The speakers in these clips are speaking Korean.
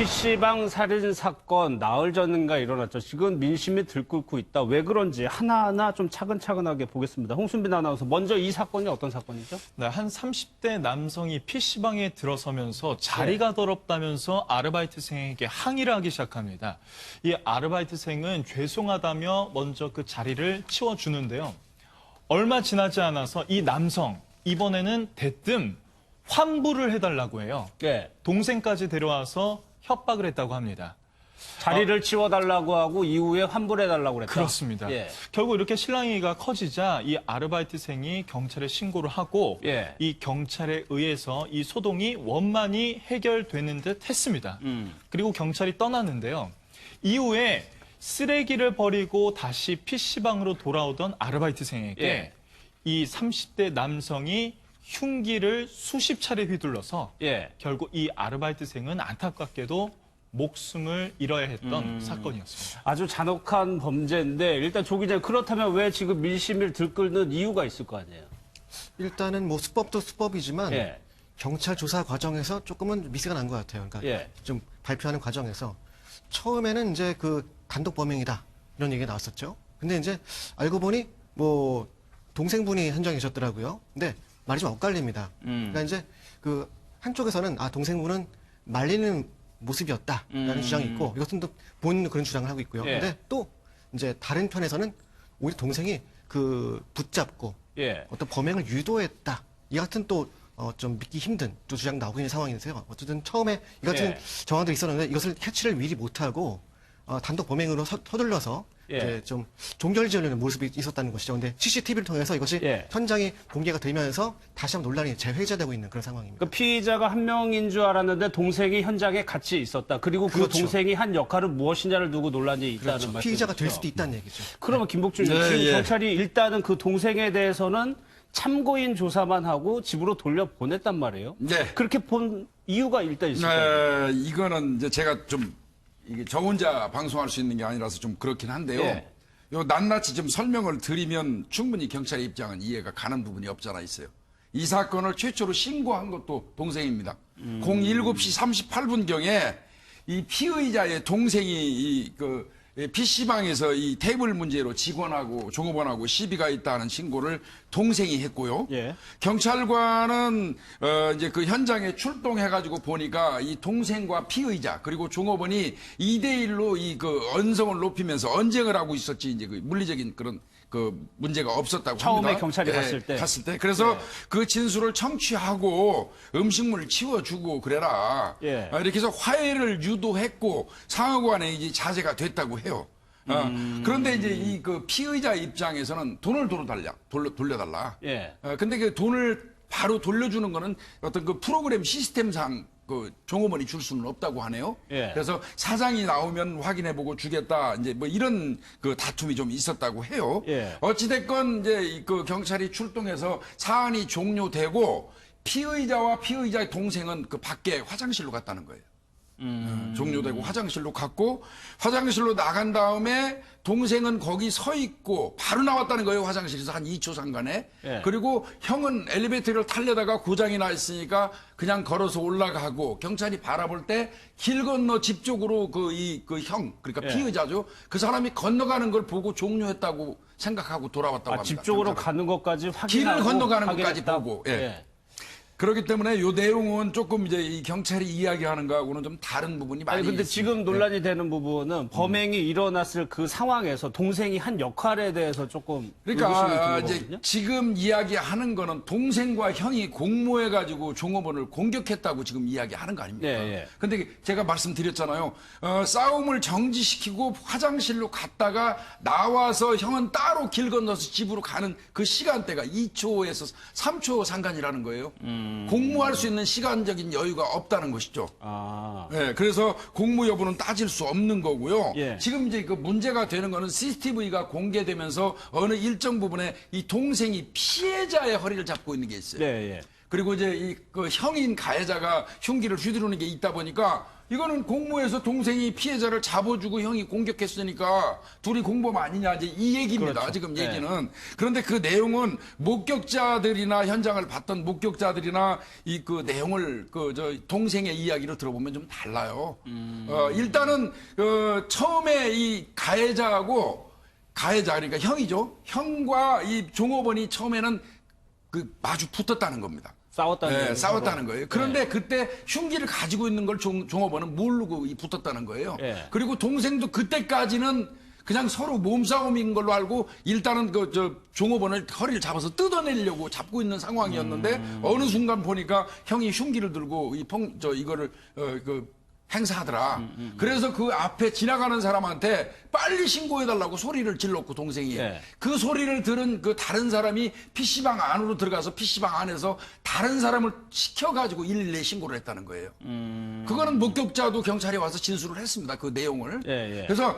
PC방 살인 사건 나흘 전인가 일어났죠. 지금 민심이 들끓고 있다. 왜 그런지 하나하나 좀 차근차근하게 보겠습니다. 홍순빈 아나운서, 먼저 이 사건이 어떤 사건이죠? 네, 한 30대 남성이 PC방에 들어서면서 자리가 더럽다면서 아르바이트생에게 항의를 하기 시작합니다. 이 아르바이트생은 죄송하다며 먼저 그 자리를 치워주는데요. 얼마 지나지 않아서 이 남성, 이번에는 대뜸 환불을 해달라고 해요. 예. 동생까지 데려와서 협박을 했다고 합니다. 자리를 치워달라고 하고 이후에 환불해달라고 그랬다. 그렇습니다. 예. 결국 이렇게 실랑이가 커지자 이 아르바이트생이 경찰에 신고를 하고 예. 이 경찰에 의해서 이 소동이 원만히 해결되는 듯 했습니다. 그리고 경찰이 떠났는데요. 이후에 쓰레기를 버리고 다시 PC방으로 돌아오던 아르바이트생에게 예. 이 30대 남성이 흉기를 수십 차례 휘둘러서 예. 결국 이 아르바이트생은 안타깝게도 목숨을 잃어야 했던 사건이었습니다. 아주 잔혹한 범죄인데, 일단 조 기자, 그렇다면 왜 지금 민심을 들끓는 이유가 있을 거 아니에요? 일단은 뭐 수법도 수법이지만 예. 경찰 조사 과정에서 조금은 미스가 난 것 같아요. 그러니까 예. 좀 발표하는 과정에서 처음에는 이제 그 단독 범행이다 이런 얘기가 나왔었죠. 근데 이제 알고 보니 뭐 동생분이 현장에 계셨더라고요. 근데 말이 좀 엇갈립니다. 그러니까 이제 그 한쪽에서는 동생분은 말리는 모습이었다라는 주장이 있고, 이것은 또 본인은 그런 주장을 하고 있고요. 예. 근데 또 이제 다른 편에서는 오히려 동생이 그 붙잡고 예. 어떤 범행을 유도했다. 이 같은 또 좀 믿기 힘든 또 주장 나오고 있는 상황인데요. 어쨌든 처음에 이 같은 예. 정황들이 있었는데 이것을 캐치를 미리 못하고 단독 범행으로 서둘러서 예. 이제 좀 종결지으려는 모습이 있었다는 것이죠. 근데 CCTV를 통해서 이것이 예. 현장이 공개가 되면서 다시 한번 논란이 재회자되고 있는 그런 상황입니다. 그 피의자가 한 명인 줄 알았는데 동생이 현장에 같이 있었다. 그리고 그 그렇죠. 동생이 한 역할은 무엇이냐를 두고 논란이 있다는 그렇죠. 말씀이죠. 피의자가 될 수도 있다는 얘기죠. 그러면 김복준 님, 네, 지금 예. 경찰이 일단은 그 동생에 대해서는 참고인 조사만 하고 집으로 돌려보냈단 말이에요. 네. 그렇게 본 이유가 일단 있을 거예요. 이거는 이제 제가 좀 이게 저 혼자 방송할 수 있는 게 아니라서 좀 그렇긴 한데요. 예. 요 낱낱이 좀 설명을 드리면 충분히 경찰의 입장은 이해가 가는 부분이 없잖아 있어요. 이 사건을 최초로 신고한 것도 동생입니다. 07시 38분경에 이 피의자의 동생이 PC방에서 이 테이블 문제로 직원하고 종업원하고 시비가 있다는 신고를 동생이 했고요. 예. 경찰관은 이제 그 현장에 출동해가지고 보니까 이 동생과 피의자 그리고 종업원이 2대1로 이 그 언성을 높이면서 언쟁을 하고 있었지, 이제 그 물리적인 그런 그 문제가 없었다고 처음에 합니다. 경찰이 갔을 때. 그래서 예. 그 진술을 청취하고 음식물 치워주고 그래라. 예. 이렇게 해서 화해를 유도했고 상하관에 이제 자제가 됐다고 해요. 그런데 이제 이 그 피의자 입장에서는 돈을 돌려달라. 예. 근데 그 돈을 바로 돌려주는 거는 어떤 그 프로그램 시스템상 그 종업원이 줄 수는 없다고 하네요. 예. 그래서 사장이 나오면 확인해보고 주겠다. 이제 뭐 이런 그 다툼이 좀 있었다고 해요. 예. 어찌됐건 이제 그 경찰이 출동해서 사안이 종료되고 피의자와 피의자의 동생은 그 밖에 화장실로 갔다는 거예요. 종료되고 화장실로 갔고, 화장실로 나간 다음에 동생은 거기 서 있고 바로 나왔다는 거예요. 화장실에서 한 2초 상간에. 예. 그리고 형은 엘리베이터를 타려다가 고장이 나 있으니까 그냥 걸어서 올라가고, 경찰이 바라볼 때 길 건너 집 쪽으로 그 형, 그러니까 예. 피의자죠. 그 사람이 건너가는 걸 보고 종료했다고 생각하고 돌아왔다고 합니다. 집 쪽으로 경찰은. 가는 것까지 확인하고 길을 건너가는 것까지 확인했다? 보고. 예. 그렇기 때문에 이 내용은 조금 이제 이 경찰이 이야기하는 거하고는 좀 다른 부분이 많이 아니, 근데 있습니다. 지금 논란이 되는 부분은 범행이 일어났을 그 상황에서 동생이 한 역할에 대해서 조금 그러니까 의구심이 이제 들거든요. 지금 이야기하는 거는 동생과 형이 공모해가지고 종업원을 공격했다고 지금 이야기하는 거 아닙니까? 예, 예. 근데 제가 말씀드렸잖아요. 싸움을 정지시키고 화장실로 갔다가 나와서 형은 따로 길 건너서 집으로 가는 그 시간대가 2초에서 3초 상간이라는 거예요. 공모할 수 있는 시간적인 여유가 없다는 것이죠. 아. 네, 그래서 공모 여부는 따질 수 없는 거고요. 예. 지금 이제 그 문제가 되는 거는 CCTV가 공개되면서 어느 일정 부분에 이 동생이 피해자의 허리를 잡고 있는 게 있어요. 네, 예. 그리고 이제 그 형인 가해자가 흉기를 휘두르는 게 있다 보니까 이거는 공모에서 동생이 피해자를 잡아주고 형이 공격했으니까 둘이 공범 아니냐 이제 이 얘기입니다. 그렇죠. 지금 네. 얘기는. 그런데 그 내용은 목격자들이나 현장을 봤던 목격자들이나 이 그 내용을 그 저 동생의 이야기를 들어보면 좀 달라요. 일단은 처음에 이 가해자하고 가해자 그러니까 형이죠. 형과 이 종업원이 처음에는 그 마주 붙었다는 겁니다. 싸웠다는 네, 거예요, 싸웠다는 서로. 거예요. 그런데 그때 흉기를 가지고 있는 걸 종업원은 모르고 붙었다는 거예요. 예. 그리고 동생도 그때까지는 그냥 서로 몸싸움인 걸로 알고 일단은 저 종업원을 허리를 잡아서 뜯어내려고 잡고 있는 상황이었는데 어느 순간 보니까 형이 흉기를 들고 이거를 행사하더라. 그래서 그 앞에 지나가는 사람한테 빨리 신고해달라고 소리를 질렀고 동생이 네. 그 소리를 들은 그 다른 사람이 PC방 안으로 들어가서 PC방 안에서 다른 사람을 시켜가지고 112에 신고를 했다는 거예요. 그거는 목격자도 경찰에 와서 진술을 했습니다. 그 내용을. 예, 예. 그래서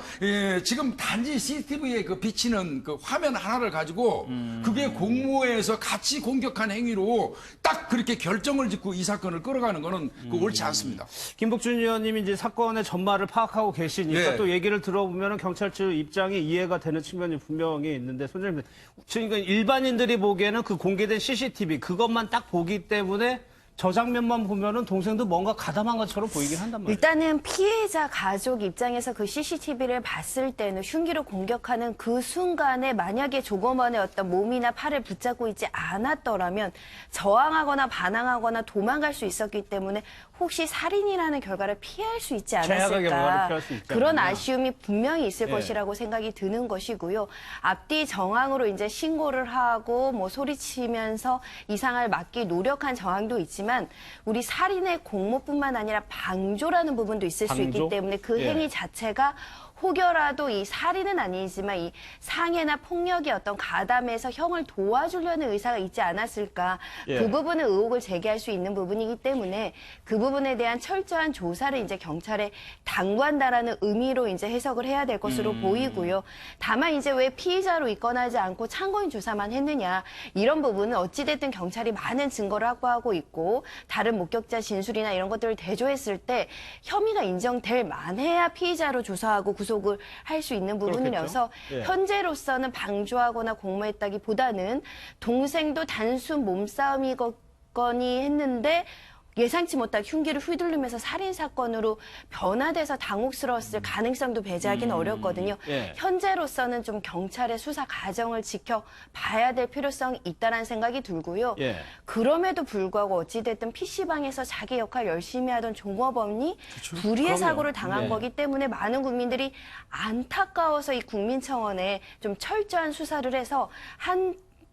지금 단지 CCTV에 그 비치는 그 화면 하나를 가지고 그게 공모에서 같이 공격한 행위로 딱 그렇게 결정을 짓고 이 사건을 끌어가는 거는 옳지 않습니다. 김복준 의원님이 이제 사건의 전말을 파악하고 계시니까 네. 또 얘기를 들어보면 경찰 측 입장이 이해가 되는 측면이 분명히 있는데 소장님, 그러니까 일반인들이 보기에는 그 공개된 CCTV 그것만 딱 보기 때문에 저 장면만 보면은 동생도 뭔가 가담한 것처럼 보이긴 한단 말이에요. 일단은 피해자 가족 입장에서 그 CCTV를 봤을 때는 흉기로 공격하는 그 순간에 만약에 조검원의 어떤 몸이나 팔을 붙잡고 있지 않았더라면 저항하거나 반항하거나 도망갈 수 있었기 때문에 혹시 살인이라는 결과를 피할 수 있지 최악의 결과를 않았을까. 피할 수 있지 그런 않았나. 아쉬움이 분명히 있을 예. 것이라고 생각이 드는 것이고요. 앞뒤 정황으로 이제 신고를 하고 뭐 소리치면서 이상을 막기 노력한 정황도 있지만 우리 살인의 공모뿐만 아니라 방조라는 부분도 있을 수 방조? 있기 때문에 그 예. 행위 자체가 혹여라도 이 살인은 아니지만 이 상해나 폭력의 어떤 가담에서 형을 도와주려는 의사가 있지 않았을까. 예. 그 부분은 의혹을 제기할 수 있는 부분이기 때문에 그 부분에 대한 철저한 조사를 이제 경찰에 당부한다라는 의미로 이제 해석을 해야 될 것으로 보이고요. 다만 이제 왜 피의자로 입건하지 않고 참고인 조사만 했느냐. 이런 부분은 어찌됐든 경찰이 많은 증거를 확보하고 있고 다른 목격자 진술이나 이런 것들을 대조했을 때 혐의가 인정될 만해야 피의자로 조사하고 구속을 할 수 있는 부분이라서 예. 현재로서는 방조하거나 공모했다기보다는 동생도 단순 몸싸움이거니 했는데 예상치 못한 흉기를 휘둘르면서 살인사건으로 변화돼서 당혹스러웠을 가능성도 배제하기는 어렵거든요. 예. 현재로서는 좀 경찰의 수사 과정을 지켜봐야 될 필요성이 있다는 생각이 들고요. 예. 그럼에도 불구하고 어찌됐든 PC방에서 자기 역할 열심히 하던 종업원이 불의의 그럼요. 사고를 당한 예. 거기 때문에 많은 국민들이 안타까워서 이 국민청원에 좀 철저한 수사를 해서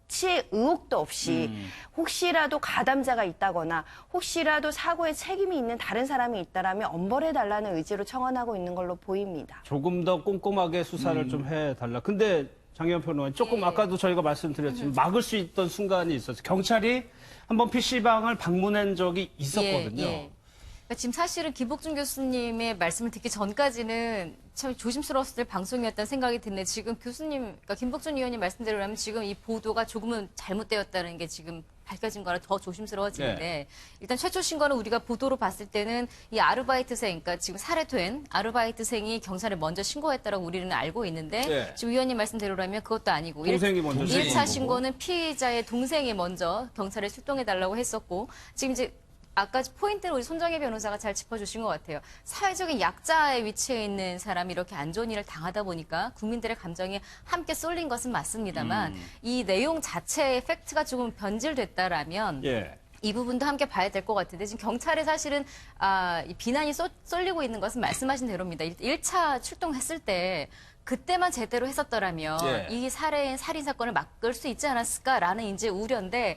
치의 의혹도 없이 혹시라도 가담자가 있다거나 혹시라도 사고에 책임이 있는 다른 사람이 있다라면 엄벌해달라는 의지로 청원하고 있는 걸로 보입니다. 조금 더 꼼꼼하게 수사를 좀 해달라. 근데 장혜연 평론가님 조금 아까도 저희가 말씀드렸지만 막을 수 있던 순간이 있었어요. 경찰이 한번 PC방을 방문한 적이 있었거든요. 그러니까 지금 사실은 김복준 교수님의 말씀을 듣기 전까지는 참 조심스러웠을 방송이었다는 생각이 드는데 지금 교수님, 그러니까 김복준 의원님 말씀대로라면 지금 이 보도가 조금은 잘못되었다는 게 지금 밝혀진 거라 더 조심스러워지는데 일단 최초 신고는 우리가 보도로 봤을 때는 이 아르바이트생, 그러니까 지금 살해된 아르바이트생이 경찰에 먼저 신고했다라고 우리는 알고 있는데 네. 지금 의원님 말씀대로라면 그것도 아니고 동생이 먼저 신고한 1차 거고. 신고는 피의자의 동생이 먼저 경찰에 출동해달라고 했었고 지금 이제 아까 포인트를 우리 손정혜 변호사가 잘 짚어주신 것 같아요. 사회적인 약자의 위치에 있는 사람이 이렇게 안 좋은 일을 당하다 보니까 국민들의 감정이 함께 쏠린 것은 맞습니다만 이 내용 자체의 팩트가 조금 변질됐다라면 예. 이 부분도 함께 봐야 될 것 같은데 지금 경찰에 사실은 이 비난이 쏠리고 있는 것은 말씀하신 대로입니다. 1차 출동했을 때 그때만 제대로 했었더라면 예. 이 살인 사건을 막을 수 있지 않았을까라는 이제 우려인데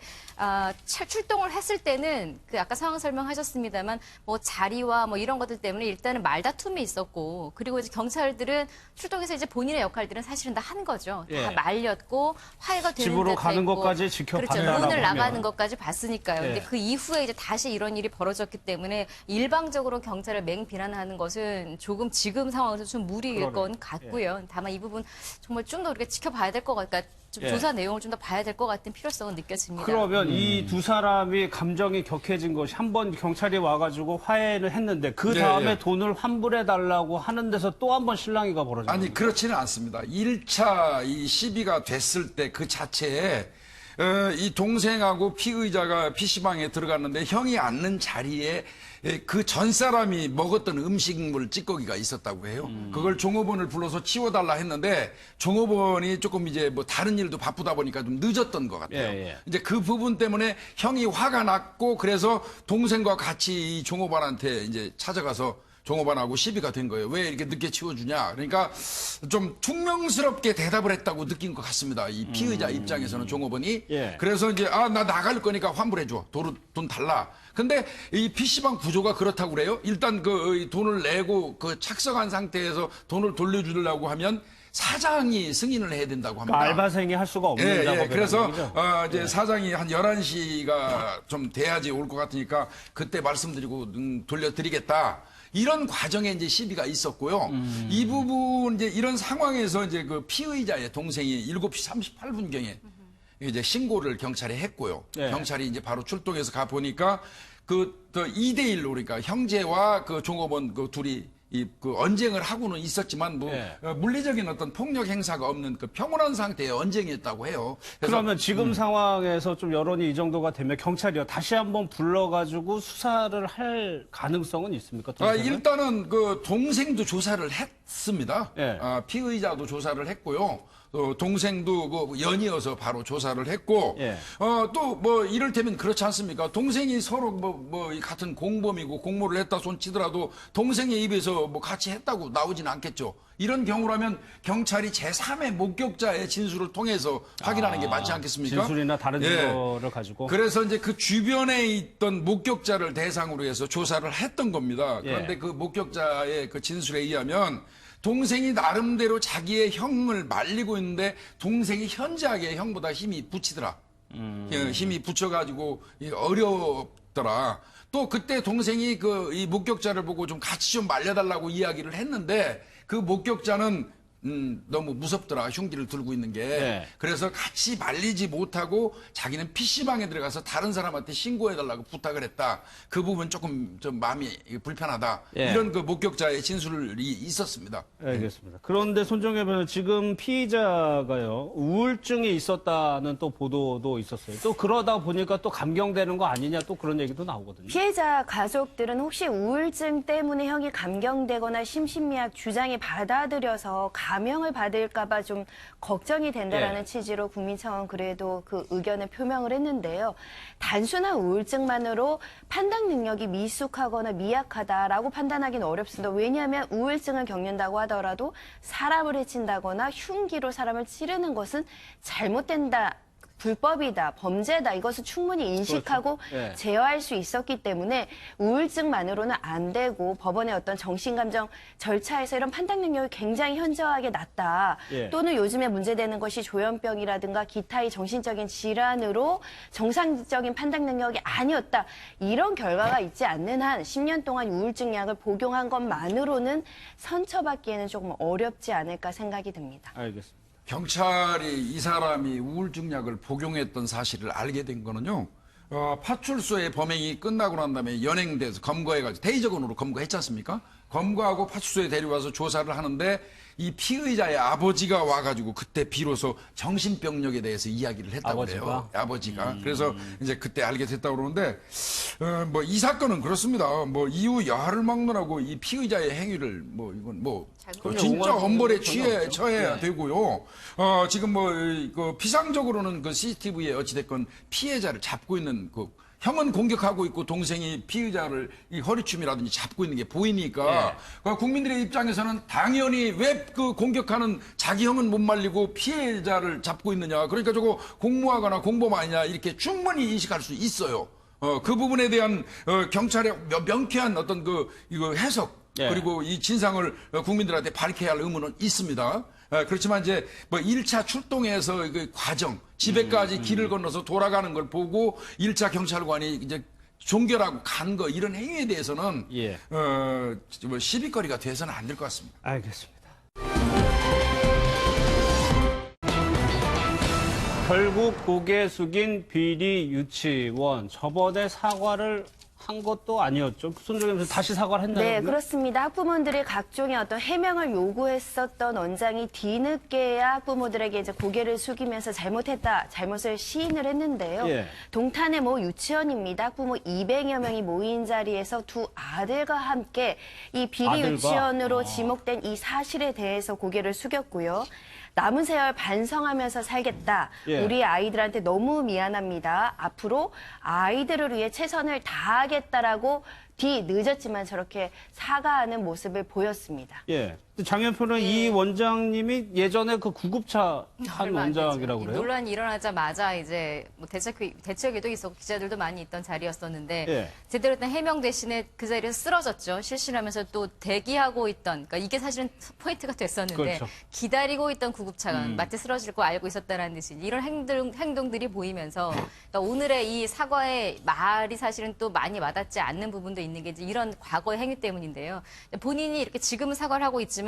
출동을 했을 때는 그 아까 상황 설명하셨습니다만 뭐 자리와 뭐 이런 것들 때문에 일단은 말다툼이 있었고 그리고 이제 경찰들은 출동해서 이제 본인의 역할들은 사실은 다 한 거죠. 예. 다 말렸고 화해가 되는 집으로 듯 가는 했고. 것까지 지켜봤다라고 그렇죠. 문을 하면. 나가는 것까지 봤으니까요. 예. 근데 그 이후에 이제 다시 이런 일이 벌어졌기 때문에 일방적으로 경찰을 맹비난하는 것은 조금 지금 상황에서 좀 무리일 그러네. 건 같고요. 같아요. 다만 이 부분 정말 좀 더 우리가 지켜봐야 될 것 같아요. 그러니까 좀 예. 조사 내용을 좀 더 봐야 될 것 같은 필요성은 느껴집니다. 그러면 이 두 사람이 감정이 격해진 것이 한 번 경찰이 와가지고 화해를 했는데 그 네, 다음에 예. 돈을 환불해달라고 하는 데서 또 한 번 실랑이가 벌어진 아니 겁니다. 그렇지는 않습니다. 1차 이 시비가 됐을 때 그 자체에 이 동생하고 피의자가 PC방에 들어갔는데 형이 앉는 자리에 그 전 사람이 먹었던 음식물 찌꺼기가 있었다고 해요. 그걸 종업원을 불러서 치워달라 했는데 종업원이 조금 이제 뭐 다른 일도 바쁘다 보니까 좀 늦었던 것 같아요. 예, 예. 이제 그 부분 때문에 형이 화가 났고 그래서 동생과 같이 이 종업원한테 이제 찾아가서 종업원하고 시비가 된 거예요. 왜 이렇게 늦게 치워주냐. 그러니까 좀 퉁명스럽게 대답을 했다고 느낀 것 같습니다. 이 피의자 입장에서는 종업원이. 예. 그래서 이제 나 나갈 거니까 환불해줘. 돈 달라. 근데 이 PC방 구조가 그렇다고 그래요. 일단 그 돈을 내고 그 착석한 상태에서 돈을 돌려주려고 하면 사장이 승인을 해야 된다고 합니다. 그러니까 알바생이 할 수가 없는 예, 작업이라는 그래서 얘기죠. 이제 사장이 한 11시가 좀 돼야지 올 것 같으니까 그때 말씀드리고 돌려드리겠다. 이런 과정에 이제 시비가 있었고요. 이 부분 이제 이런 상황에서 이제 그 피의자의 동생이 7시 38분경에 이제 신고를 경찰에 했고요. 네. 경찰이 이제 바로 출동해서 가 보니까 그 2대1로 그러니까 형제와 그 종업원 그 둘이 그 언쟁을 하고는 있었지만 뭐 예. 물리적인 어떤 폭력 행사가 없는 그 평온한 상태의 언쟁이었다고 해요. 그래서 그러면 지금 상황에서 좀 여론이 이 정도가 되면 경찰이요 다시 한번 불러가지고 수사를 할 가능성은 있습니까? 동생은? 일단은 그 동생도 조사를 했습니다. 예. 피의자도 조사를 했고요. 동생도 그 연이어서 바로 조사를 했고, 예. 또 뭐 이를테면 그렇지 않습니까? 동생이 서로 뭐 같은 공범이고 공모를 했다 손 치더라도 동생의 입에서 뭐 같이 했다고 나오진 않겠죠. 이런 경우라면 경찰이 제3의 목격자의 진술을 통해서 확인하는 게 맞지 않겠습니까? 진술이나 다른 예. 증거를 가지고. 그래서 이제 그 주변에 있던 목격자를 대상으로 해서 조사를 했던 겁니다. 그런데 예. 그 목격자의 그 진술에 의하면 동생이 나름대로 자기의 형을 말리고 있는데 동생이 현저하게 형보다 힘이 붙이더라. 힘이 붙여가지고 어렵더라. 또 그때 동생이 이 목격자를 보고 좀 같이 좀 말려달라고 이야기를 했는데 그 목격자는 너무 무섭더라. 흉기를 들고 있는 게. 네. 그래서 같이 말리지 못하고 자기는 PC방에 들어가서 다른 사람한테 신고해달라고 부탁을 했다. 그 부분 조금 좀 마음이 불편하다. 예. 이런 그 목격자의 진술이 있었습니다. 알겠습니다. 그런데 손정혜 변호사 지금 피의자가요 우울증이 있었다는 또 보도도 있었어요. 또 그러다 보니까 또 감경되는 거 아니냐 또 그런 얘기도 나오거든요. 피해자 가족들은 혹시 우울증 때문에 형이 감경되거나 심신미약 주장이 받아들여서 감형을 받을까봐 좀 걱정이 된다라는 예. 취지로 국민청원 그래도 그 의견을 표명을 했는데요. 단순한 우울증만으로 판단 능력이 미숙하거나 미약하다라고 판단하기는 어렵습니다. 왜냐하면 우울증을 겪는다고 하더라도 사람을 해친다거나 흉기로 사람을 찌르는 것은 잘못된다. 불법이다, 범죄다 이것을 충분히 인식하고 그렇죠. 예. 제어할 수 있었기 때문에 우울증만으로는 안 되고 법원의 어떤 정신감정 절차에서 이런 판단 능력이 굉장히 현저하게 낮다. 예. 또는 요즘에 문제되는 것이 조현병이라든가 기타의 정신적인 질환으로 정상적인 판단 능력이 아니었다. 이런 결과가 있지 않는 한 10년 동안 우울증 약을 복용한 것만으로는 선처받기에는 조금 어렵지 않을까 생각이 듭니다. 알겠습니다. 경찰이 이 사람이 우울증 약을 복용했던 사실을 알게 된 거는요. 파출소의 범행이 끝나고 난 다음에 연행돼서 검거해가지고 대의적으로 검거했지 않습니까? 검거하고 파출소에 데려와서 조사를 하는데 이 피의자의 아버지가 와가지고 그때 비로소 정신병력에 대해서 이야기를 했다고 그래요. 아버지가. 그래서 이제 그때 알게 됐다고 그러는데 뭐 이 사건은 그렇습니다. 뭐 이후 야를 먹느라고 이 피의자의 행위를 뭐 이건 뭐 진짜 엄벌에 처해야 되고요. 지금 그 피상적으로는 그 CCTV에 어찌됐건 피해자를 잡고 있는 그 형은 공격하고 있고 동생이 피의자를 이 허리춤이라든지 잡고 있는 게 보이니까 그 국민들의 입장에서는 당연히 왜 그 공격하는 자기 형은 못 말리고 피해자를 잡고 있느냐. 그러니까 저거 공모하거나 공범 아니냐 이렇게 충분히 인식할 수 있어요. 그 부분에 대한 경찰의 명쾌한 어떤 이거 해석 예. 그리고 이 진상을 국민들한테 밝혀야 할 의무는 있습니다. 그렇지만 이제 뭐 1차 출동해서 그 과정, 집에까지 길을 건너서 돌아가는 걸 보고 1차 경찰관이 이제 종결하고 간 거 이런 행위에 대해서는 예. 뭐 시비거리가 돼서는 안 될 것 같습니다. 알겠습니다. 결국 고개 숙인 비리 유치원 저번에 사과를 한 것도 아니었죠. 손정혜 변호사 다시 사과를 했나요? 네, 그러면? 그렇습니다. 학부모들이 각종의 어떤 해명을 요구했었던 원장이 뒤늦게야 학부모들에게 이제 고개를 숙이면서 잘못했다, 잘못을 시인을 했는데요. 예. 동탄의 모 유치원입니다. 학부모 200여 명이 모인 자리에서 두 아들과 함께 이 비리 아들과? 유치원으로 지목된 이 사실에 대해서 고개를 숙였고요. 남은 세월 반성하면서 살겠다. 예. 우리 아이들한테 너무 미안합니다. 앞으로 아이들을 위해 최선을 다하겠다라고 뒤늦었지만 저렇게 사과하는 모습을 보였습니다. 예. 장 의원표는 이 원장님이 예전에 그 구급차 한 얼마 안 원장이라고 됐죠. 그래요? 논란이 일어나자마자 이제 뭐 대책에도 있었고 기자들도 많이 있던 자리였었는데 예. 제대로 된 해명 대신에 그 자리에서 쓰러졌죠. 실신하면서 또 대기하고 있던, 그러니까 이게 사실은 포인트가 됐었는데 그렇죠. 기다리고 있던 구급차가 마치 쓰러질 거 알고 있었다라는 듯이 이런 행동들이 보이면서 그러니까 오늘의 이 사과의 말이 사실은 또 많이 와닿지 않는 부분도 있는 게 이제 이런 과거의 행위 때문인데요. 본인이 이렇게 지금은 사과를 하고 있지만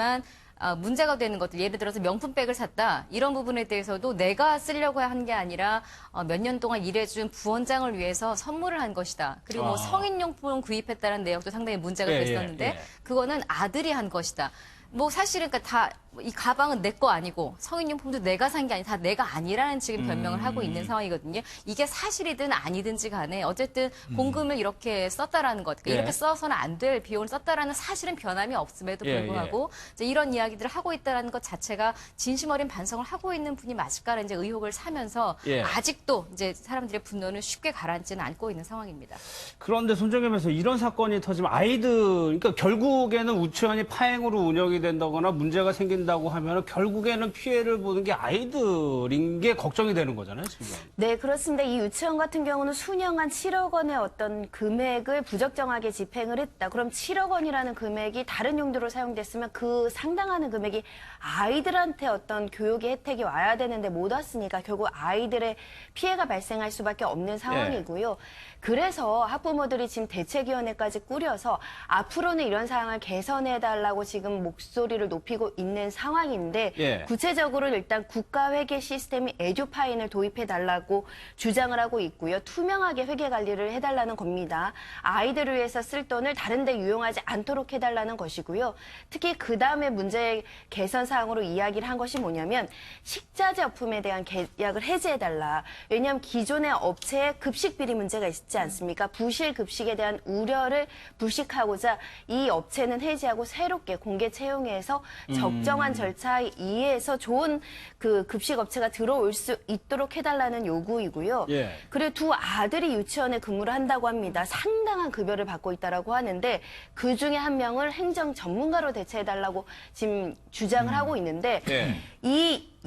문제가 되는 것들, 예를 들어서 명품백을 샀다. 이런 부분에 대해서도 내가 쓰려고 한 게 아니라 몇 년 동안 일해준 부원장을 위해서 선물을 한 것이다. 그리고 뭐 성인용품 구입했다는 내용도 상당히 문제가 예, 됐었는데 예. 그거는 아들이 한 것이다. 뭐 사실은 그러니까 다 이 가방은 내 거 아니고 성인용품도 내가 산 게 아니 다 내가 아니라는 지금 변명을 하고 있는 상황이거든요. 이게 사실이든 아니든지 간에 어쨌든 공금을 이렇게 썼다라는 것, 그러니까 예. 이렇게 써서는 안 될 비용을 썼다라는 사실은 변함이 없음에도 예, 불구하고 이제 이런 이야기들을 하고 있다는 것 자체가 진심 어린 반성을 하고 있는 분이 맞을까라는 이제 의혹을 사면서 예. 아직도 이제 사람들의 분노는 쉽게 가라앉지는 않고 있는 상황입니다. 그런데 손정혜 변호사 이런 사건이 터지면 아이들, 그러니까 결국에는 유치원이 파행으로 운영이 된다거나 문제가 생긴다고 하면 결국에는 피해를 보는 게 아이들인 게 걱정이 되는 거잖아요, 지금. 네, 그렇습니다. 이 유치원 같은 경우는 수년간 7억 원의 어떤 금액을 부적정하게 집행을 했다. 그럼 7억 원이라는 금액이 다른 용도로 사용됐으면 그 상당하는 금액이 아이들한테 어떤 교육의 혜택이 와야 되는데 못 왔으니까 결국 아이들의 피해가 발생할 수밖에 없는 상황이고요. 그래서 학부모들이 지금 대책위원회까지 꾸려서 앞으로는 이런 상황을 개선해달라고 지금 목소리를 높이고 있는 상황인데 예. 구체적으로 일단 국가회계 시스템이 에듀파인을 도입해달라고 주장을 하고 있고요. 투명하게 회계 관리를 해달라는 겁니다. 아이들을 위해서 쓸 돈을 다른 데 유용하지 않도록 해달라는 것이고요. 특히 그 다음에 문제 개선 사항으로 이야기를 한 것이 뭐냐면 식자재 업품에 대한 계약을 해지해달라. 왜냐하면 기존의 업체에 급식 비리 문제가 있지 않습니까? 부실 급식에 대한 우려를 불식하고자 이 업체는 해지하고 새롭게 공개 채용해서 적정한 절차에 의해서 좋은 그 급식 업체가 들어올 수 있도록 해달라는 요구이고요. 예. 그리고 두 아들이 유치원에 근무를 한다고 합니다. 상당한 급여를 받고 있다라고 하는데 그 중에 한 명을 행정 전문가로 대체해달라고 지금 주장을 하고 있는데 예.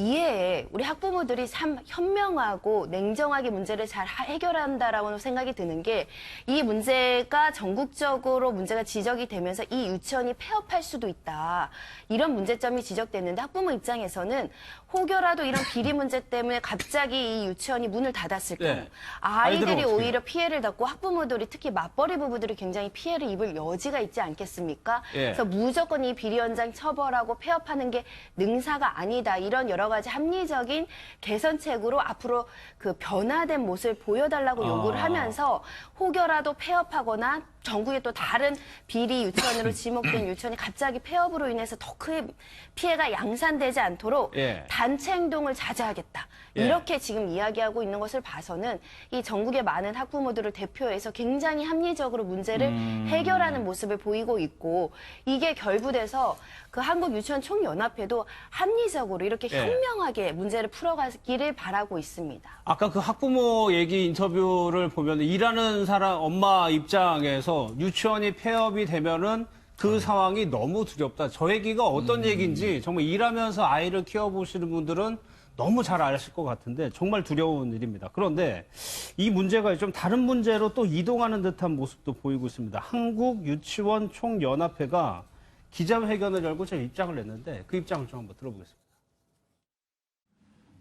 이에 우리 학부모들이 참 현명하고 냉정하게 문제를 잘 해결한다라고 생각이 드는 게 이 문제가 전국적으로 문제가 지적이 되면서 이 유치원이 폐업할 수도 있다. 이런 문제점이 지적됐는데 학부모 입장에서는 혹여라도 이런 비리 문제 때문에 갑자기 이 유치원이 문을 닫았을 경우 네. 아이들이 아이들은 어떻게 오히려 피해를 받고 학부모들이 특히 맞벌이 부부들이 굉장히 피해를 입을 여지가 있지 않겠습니까? 예. 그래서 무조건 이 비리 원장 처벌하고 폐업하는 게 능사가 아니다. 이런 여러 가지 합리적인 개선책으로 앞으로 그 변화된 모습을 보여달라고 요구를 하면서 혹여라도 폐업하거나 전국에 또 다른 비리 유치원으로 지목된 유치원이 갑자기 폐업으로 인해서 더 큰 피해가 양산되지 않도록 예. 단체 행동을 자제하겠다. 예. 이렇게 지금 이야기하고 있는 것을 봐서는 이 전국의 많은 학부모들을 대표해서 굉장히 합리적으로 문제를 해결하는 모습을 보이고 있고 이게 결부돼서 그 한국유치원총연합회도 합리적으로 이렇게 예. 현명하게 문제를 풀어가기를 바라고 있습니다. 아까 그 학부모 얘기 인터뷰를 보면 일하는 사람 엄마 입장에서 유치원이 폐업이 되면은 그 상황이 너무 두렵다. 저 얘기가 어떤 얘기인지 정말 일하면서 아이를 키워보시는 분들은 너무 잘 아실 것 같은데 정말 두려운 일입니다. 그런데 이 문제가 좀 다른 문제로 또 이동하는 듯한 모습도 보이고 있습니다. 한국유치원총연합회가 기자회견을 열고 제 입장을 냈는데 그 입장을 좀 한번 들어보겠습니다.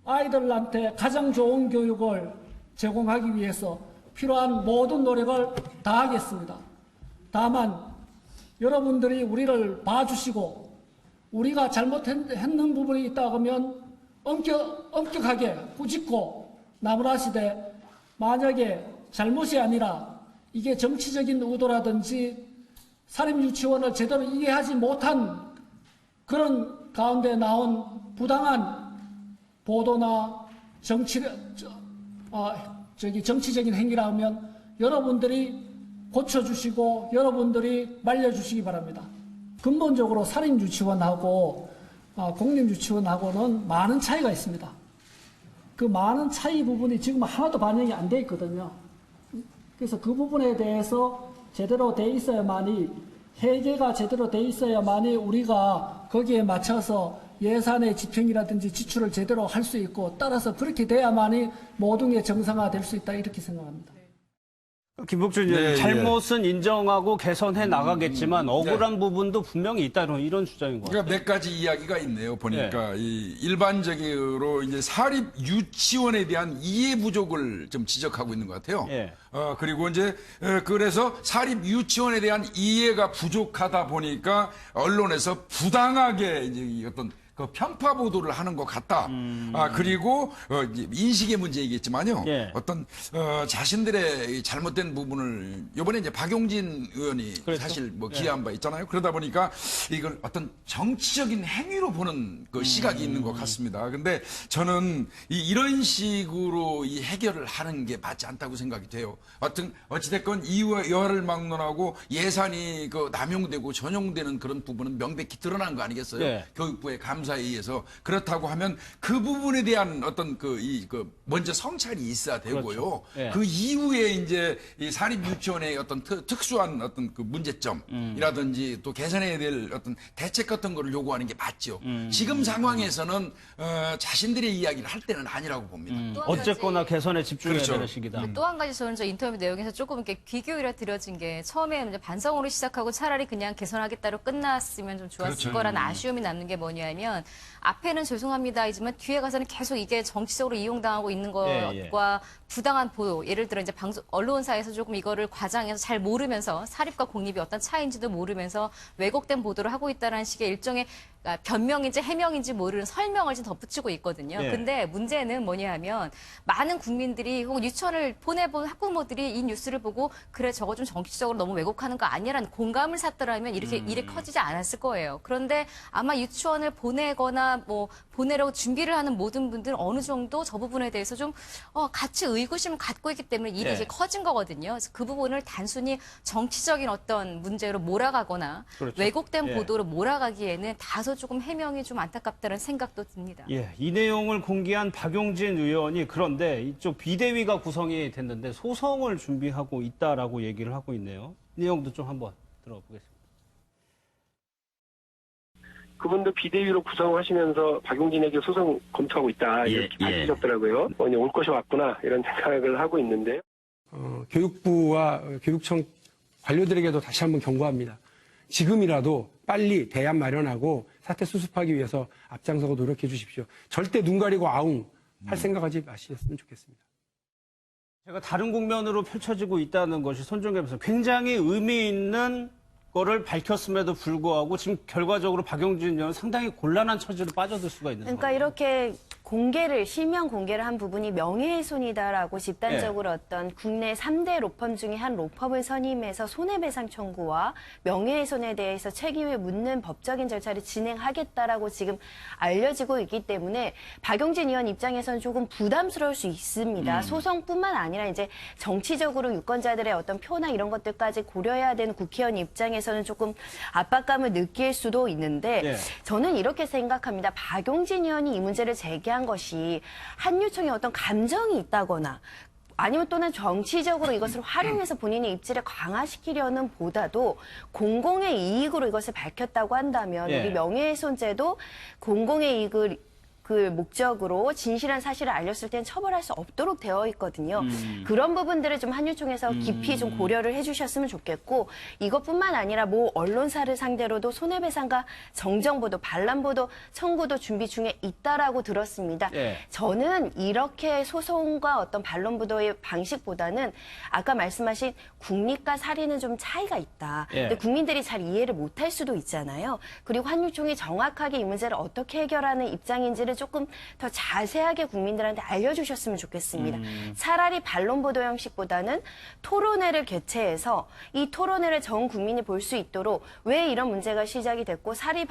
아이들한테 가장 좋은 교육을 제공하기 위해서 필요한 모든 노력을 다하겠습니다. 다만 여러분들이 우리를 봐주시고 우리가 잘못했는 부분이 있다 하면 엄격하게 꾸짖고 나무라시되 만약에 잘못이 아니라 이게 정치적인 의도라든지 사립유치원을 제대로 이해하지 못한 그런 가운데 나온 부당한 보도나 정치적인 행위라면 여러분들이 고쳐주시고 여러분들이 말려주시기 바랍니다. 근본적으로 사립유치원하고 공립유치원하고는 많은 차이가 있습니다. 그 많은 차이 부분이 지금 하나도 반영이 안 돼 있거든요. 그래서 그 부분에 대해서 제대로 돼 있어야만이, 회계가 제대로 돼 있어야만이 우리가 거기에 맞춰서 예산의 집행이라든지 지출을 제대로 할 수 있고, 따라서 그렇게 돼야만이 모든 게 정상화될 수 있다, 이렇게 생각합니다. 김복준 의원, 네, 잘못은 인정하고 개선해 나가겠지만 억울한 부분도 분명히 있다는 이런 주장인 것 같아요. 그러니까 몇 가지 이야기가 있네요. 보니까 이 일반적으로 이제 사립 유치원에 대한 이해 부족을 좀 지적하고 있는 것 같아요. 예. 그리고 이제 그래서 사립 유치원에 대한 이해가 부족하다 보니까 언론에서 부당하게 이제 이 어떤 그 편파 보도를 하는 것 같다. 그리고 이제 인식의 문제이겠지만요. 예. 어떤 자신들의 이 잘못된 부분을 이번에 이제 박용진 의원이 그렇죠. 사실 뭐 기여한 바 있잖아요. 그러다 보니까 이걸 어떤 정치적인 행위로 보는 그 시각이 있는 것 같습니다. 근데 저는 이런 식으로 이 해결을 하는 게 맞지 않다고 생각이 돼요. 어찌됐건 이유를 막론하고 예산이 그 남용되고 전용되는 그런 부분은 명백히 드러난 거 아니겠어요? 예. 교육부의 감사에 의해서. 그렇다고 하면 그 부분에 대한 어떤 먼저 성찰이 있어야 되고요. 그렇죠. 예. 그 이후에 이제 이 사립유치원의 어떤 특수한 어떤 그 문제점이라든지 또 개선해야 될 어떤 대책 같은 거를 요구하는 게 맞죠. 지금 상황에서는 자신들의 이야기를 할 때는 아니라고 봅니다. 또 한 가지- 어쨌거나 개선에 집중해야 그렇죠. 되는 시기다. 또 한 가지 저는 저 인터뷰 내용에서 조금 이렇게 귀 기울여 들어진 게, 처음에 이제 반성으로 시작하고 차라리 그냥 개선하겠다로 끝났으면 좀 좋았을 그렇죠. 거라는 아쉬움이 남는 게 뭐냐면, 앞에는 죄송합니다이지만 뒤에 가서는 계속 이게 정치적으로 이용당하고 있는 것과 부당한 보도, 예를 들어 이제 언론사에서 조금 이거를 과장해서 잘 모르면서 사립과 공립이 어떤 차이인지도 모르면서 왜곡된 보도를 하고 있다는 식의 일종의 변명인지 해명인지 모르는 설명을 좀 덧붙이고 있거든요. 예. 근데 문제는 뭐냐 하면, 많은 국민들이 혹은 유치원을 보내본 학부모들이 이 뉴스를 보고 그래 저거 좀 정치적으로 너무 왜곡하는 거 아니라는 공감을 샀더라면 이렇게 일이 커지지 않았을 거예요. 그런데 아마 유치원을 보내거나 뭐 보내려고 준비를 하는 모든 분들은 어느 정도 저 부분에 대해서 좀 같이 의구심을 갖고 있기 때문에 일이 예. 이렇게 커진 거거든요. 그래서 그 부분을 단순히 정치적인 어떤 문제로 몰아가거나 그렇죠. 왜곡된 예. 보도로 몰아가기에는 다소 조금 해명이 좀 안타깝다는 생각도 듭니다. 예, 이 내용을 공개한 박용진 의원이 그런데 이쪽 비대위가 구성이 됐는데 소송을 준비하고 있다라고 얘기를 하고 있네요. 이 내용도 좀 한번 들어보겠습니다. 그분도 비대위로 구성하시면서 박용진에게 소송 검토하고 있다 이렇게 밝히셨더라고요. 올 것이 왔구나 이런 생각을 하고 있는데요. 교육부와 교육청 관료들에게도 다시 한번 경고합니다. 지금이라도 빨리 대안 마련하고 사태 수습하기 위해서 앞장서고 노력해 주십시오. 절대 눈 가리고 아웅 할 생각하지 마셨으면 좋겠습니다. 제가 다른 국면으로 펼쳐지고 있다는 것이 손정겸에서 굉장히 의미 있는 거를 밝혔음에도 불구하고 지금 결과적으로 박용진 의원은 상당히 곤란한 처지로 빠져들 수가 있는 그러니까 거예요. 이렇게 실명 공개를 한 부분이 명예훼손이다라고 집단적으로 어떤 국내 3대 로펌 중에 한 로펌을 선임해서 손해배상 청구와 명예훼손에 대해서 책임을 묻는 법적인 절차를 진행하겠다라고 지금 알려지고 있기 때문에 박용진 의원 입장에서는 조금 부담스러울 수 있습니다. 소송뿐만 아니라 이제 정치적으로 유권자들의 어떤 표나 이런 것들까지 고려해야 되는 국회의원 입장에서는 조금 압박감을 느낄 수도 있는데 예. 저는 이렇게 생각합니다. 박용진 의원이 이 문제를 제기한 것이 한유총에 어떤 감정이 있다거나 아니면 또는 정치적으로 이것을 활용해서 본인의 입지를 강화시키려는 보다도 공공의 이익으로 이것을 밝혔다고 한다면 예. 우리 명예훼손죄도 공공의 이익을 목적으로 진실한 사실을 알렸을 땐 처벌할 수 없도록 되어 있거든요. 그런 부분들을 좀 한유총에서 깊이 좀 고려를 해주셨으면 좋겠고, 이것뿐만 아니라 모 언론사를 상대로도 손해배상과 정정보도, 반란보도 청구도 준비 중에 있다라고 들었습니다. 예. 저는 이렇게 소송과 어떤 반론보도의 방식보다는 아까 말씀하신 국립과 사립은 좀 차이가 있다. 예. 근데 국민들이 잘 이해를 못할 수도 있잖아요. 그리고 한유총이 정확하게 이 문제를 어떻게 해결하는 입장인지를 조금 더 자세하게 국민들한테 알려주셨으면 좋겠습니다. 차라리 반론 보도 형식보다는 토론회를 개최해서 이 토론회를 전 국민이 볼 수 있도록 왜 이런 문제가 시작이 됐고 사립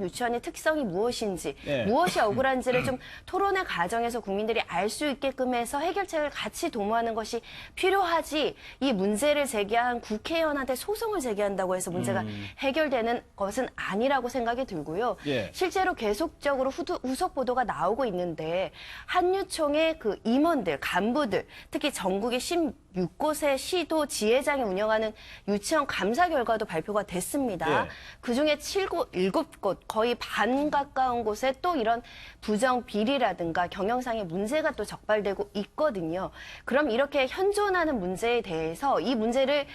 유치원의 특성이 무엇인지 네. 무엇이 억울한지를 좀 토론회 과정에서 국민들이 알 수 있게끔 해서 해결책을 같이 도모하는 것이 필요하지 이 문제를 제기한 국회의원한테 소송을 제기한다고 해서 문제가 해결되는 것은 아니라고 생각이 들고요. 예. 실제로 계속적으로 후속 보도가 나오고 있는데 한유총의 그 임원들, 간부들, 특히 전국의 16곳의 시도 지회장이 운영하는 유치원 감사 결과도 발표가 됐습니다. 예. 그중에 7곳, 거의 반 가까운 곳에 또 이런 부정 비리라든가 경영상의 문제가 또 적발되고 있거든요. 그럼 이렇게 현존하는 문제에 대해서 이 문제를